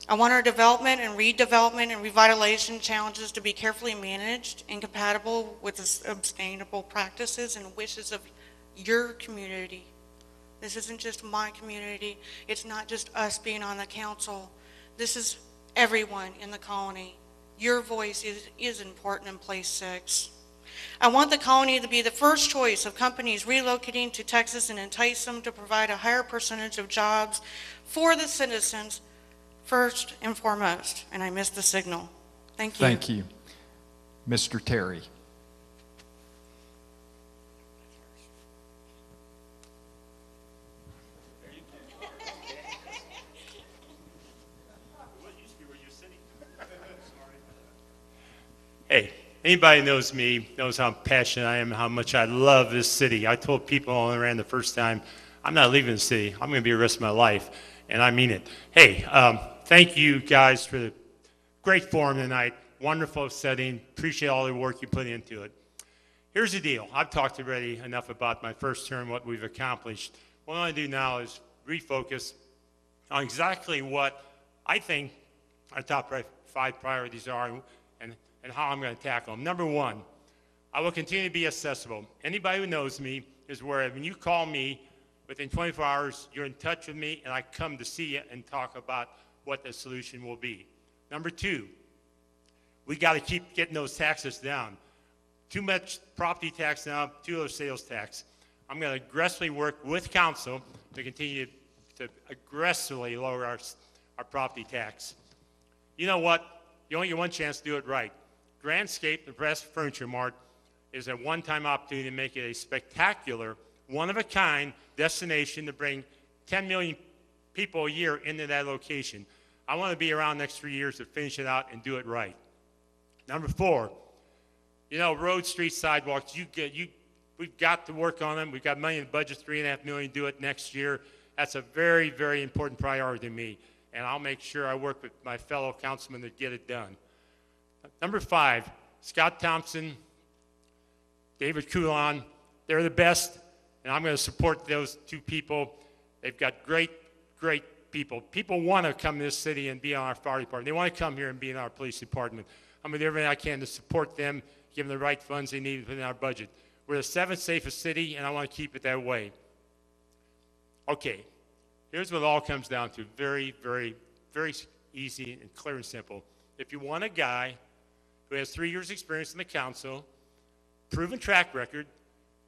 I want our development and redevelopment and revitalization challenges to be carefully managed and compatible with the sustainable practices and wishes of your community. This isn't just my community. It's not just us being on the council. This is everyone in the colony. Your voice is important in place 6. I want the colony to be the first choice of companies relocating to Texas and entice them to provide a higher percentage of jobs for the citizens first and foremost. And I missed the signal. Thank you. Thank you. Mr. Terry. Hey, anybody knows me knows how passionate I am, how much I love this city. I told people all around the first time, I'm not leaving the city. I'm going to be the rest of my life, and I mean it. Hey, thank you guys for the great forum tonight. Wonderful setting. Appreciate all the work you put into it. Here's the deal. I've talked already enough about my first term, what we've accomplished. What I want to do now is refocus on exactly what I think our top 5 priorities are and how I'm going to tackle them. Number 1, I will continue to be accessible. Anybody who knows me is aware when you call me, within 24 hours, you're in touch with me, and I come to see you and talk about what the solution will be. Number 2, we got to keep getting those taxes down. Too much property tax now, too little sales tax. I'm going to aggressively work with council to continue to aggressively lower our property tax. You know what? You only get one chance to do it right. Grandscape, the Brass Furniture Mart, is a one-time opportunity to make it a spectacular, one-of-a-kind destination to bring 10 million people a year into that location. I want to be around the next 3 years to finish it out and do it right. Number 4, road, street, sidewalks, we've got to work on them. We've got money in the budget, $3.5 million to do it next year. That's a very, very important priority to me, and I'll make sure I work with my fellow councilmen to get it done. Number 5, Scott Thompson, David Coulon, they're the best. And I'm going to support those two people. They've got great, great people. People want to come to this city and be on our fire department. They want to come here and be in our police department. I'm going to do everything I can to support them, give them the right funds they need within our budget. We're the 7th safest city, and I want to keep it that way. Okay, here's what it all comes down to. Very, very, very easy and clear and simple. If you want a guy who has 3 years' experience in the council, proven track record,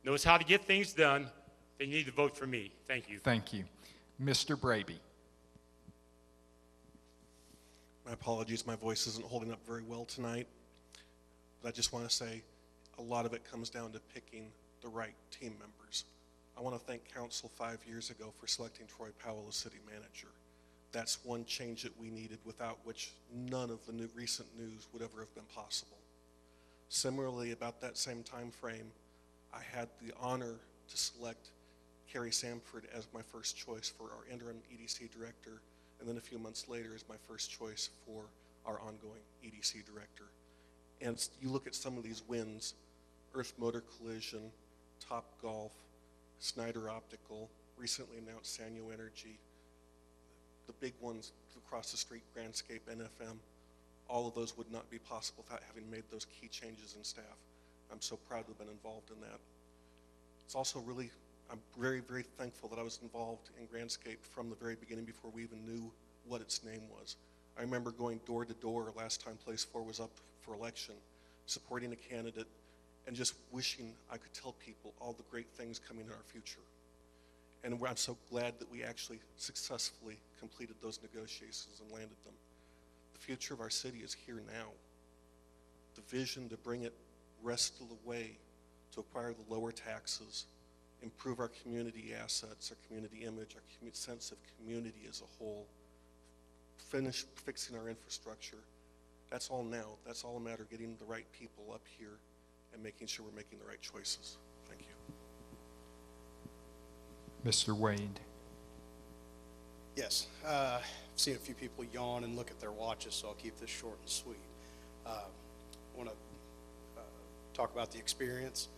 knows how to get things done, then you need to vote for me. Thank you. Thank you. Mr. Braby. My apologies, my voice isn't holding up very well tonight. But I just want to say a lot of it comes down to picking the right team members. I want to thank council 5 years ago for selecting Troy Powell as city manager. That's one change that we needed, without which none of the recent news would ever have been possible. Similarly, about that same time frame, I had the honor to select Carrie Samford as my first choice for our interim EDC director, and then a few months later as my first choice for our ongoing EDC director. And you look at some of these wins: Earth Motor Collision, Top Golf, Snyder Optical, recently announced Sanyo Energy, the big ones across the street, Grandscape, NFM. All of those would not be possible without having made those key changes in staff. I'm so proud to have been involved in that. It's also really, I'm very, very thankful that I was involved in Grandscape from the very beginning, before we even knew what its name was. I remember going door to door last time Place 4 was up for election, supporting a candidate, and just wishing I could tell people all the great things coming in our future. And I'm so glad that we actually successfully completed those negotiations and landed them. The future of our city is here now. The vision to bring it rest of the way, to acquire the lower taxes, improve our community assets, our community image, our sense of community as a whole, finish fixing our infrastructure. That's all now. That's all a matter of getting the right people up here and making sure we're making the right choices. Thank you. Mr. Wade. Yes, I've seen a few people yawn and look at their watches, so I'll keep this short and sweet. I want to talk about the experience.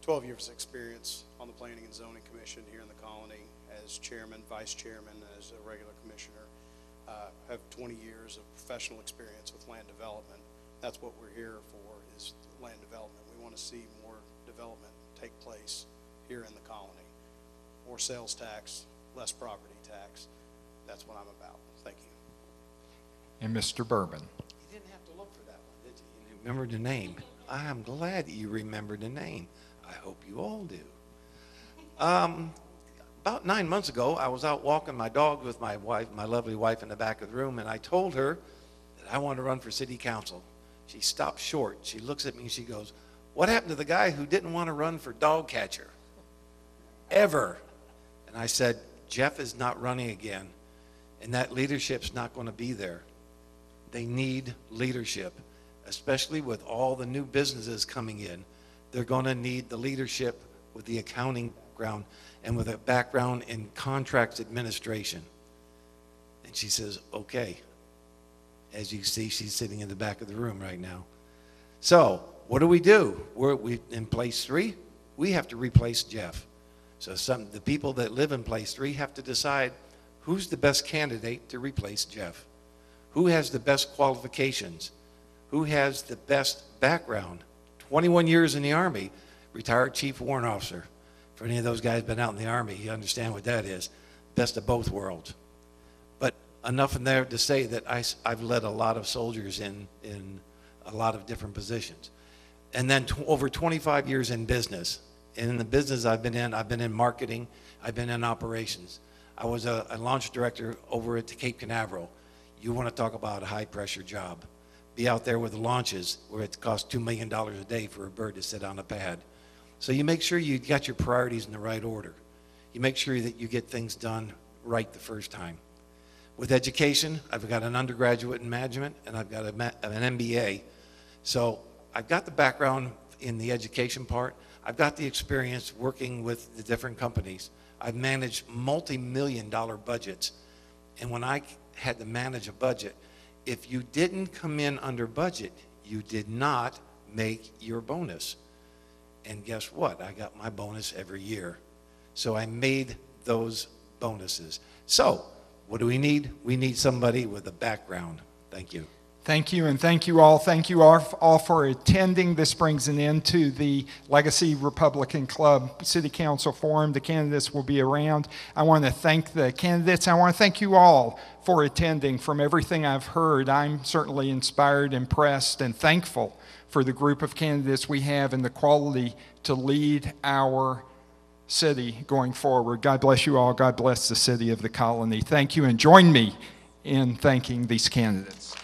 12 years of experience on the Planning and Zoning Commission here in the Colony as chairman, vice chairman, as a regular commissioner. Have 20 years of professional experience with land development. That's what we're here for, is land development. We want to see more development take place here in the Colony. More sales tax, less property tax. That's what I'm about. Thank you. And Mr. Bourbon. You didn't have to look for that one, did you? You remembered the name. I'm glad that you remembered the name. I hope you all do. About 9 months ago, I was out walking my dog with my wife, my lovely wife, in the back of the room, and I told her that I wanted to run for city council. She stopped short. She looks at me and she goes, "What happened to the guy who didn't want to run for dog catcher? Ever?" And I said, "Jeff is not running again, and that leadership's not going to be there. They need leadership, especially with all the new businesses coming in. They're going to need the leadership with the accounting background and with a background in contracts administration." And she says, "Okay." As you see, she's sitting in the back of the room right now. So what do? We're in place 3. We have to replace Jeff. So the people that live in place 3 have to decide who's the best candidate to replace Jeff. Who has the best qualifications? Who has the best background? 21 years in the Army, retired chief warrant officer. For any of those guys been out in the Army, you understand what that is. Best of both worlds. But enough in there to say that I've led a lot of soldiers in a lot of different positions. And then over 25 years in business. And in the business I've been in marketing, I've been in operations. I was a launch director over at Cape Canaveral. You want to talk about a high-pressure job. Be out there with the launches where it costs $2 million a day for a bird to sit on a pad. So you make sure you got your priorities in the right order. You make sure that you get things done right the first time. With education, I've got an undergraduate in management and I've got an MBA. So I've got the background in the education part. I've got the experience working with the different companies. I've managed multi-million-dollar budgets. And when I had to manage a budget, if you didn't come in under budget, you did not make your bonus. And guess what? I got my bonus every year. So I made those bonuses. So what do we need? We need somebody with a background. Thank you. Thank you, and thank you all. Thank you all for attending. This brings an end to the Legacy Republican Club City Council Forum. The candidates will be around. I want to thank the candidates. I want to thank you all for attending. From everything I've heard, I'm certainly inspired, impressed, and thankful for the group of candidates we have and the quality to lead our city going forward. God bless you all. God bless the city of the Colony. Thank you, and join me in thanking these candidates.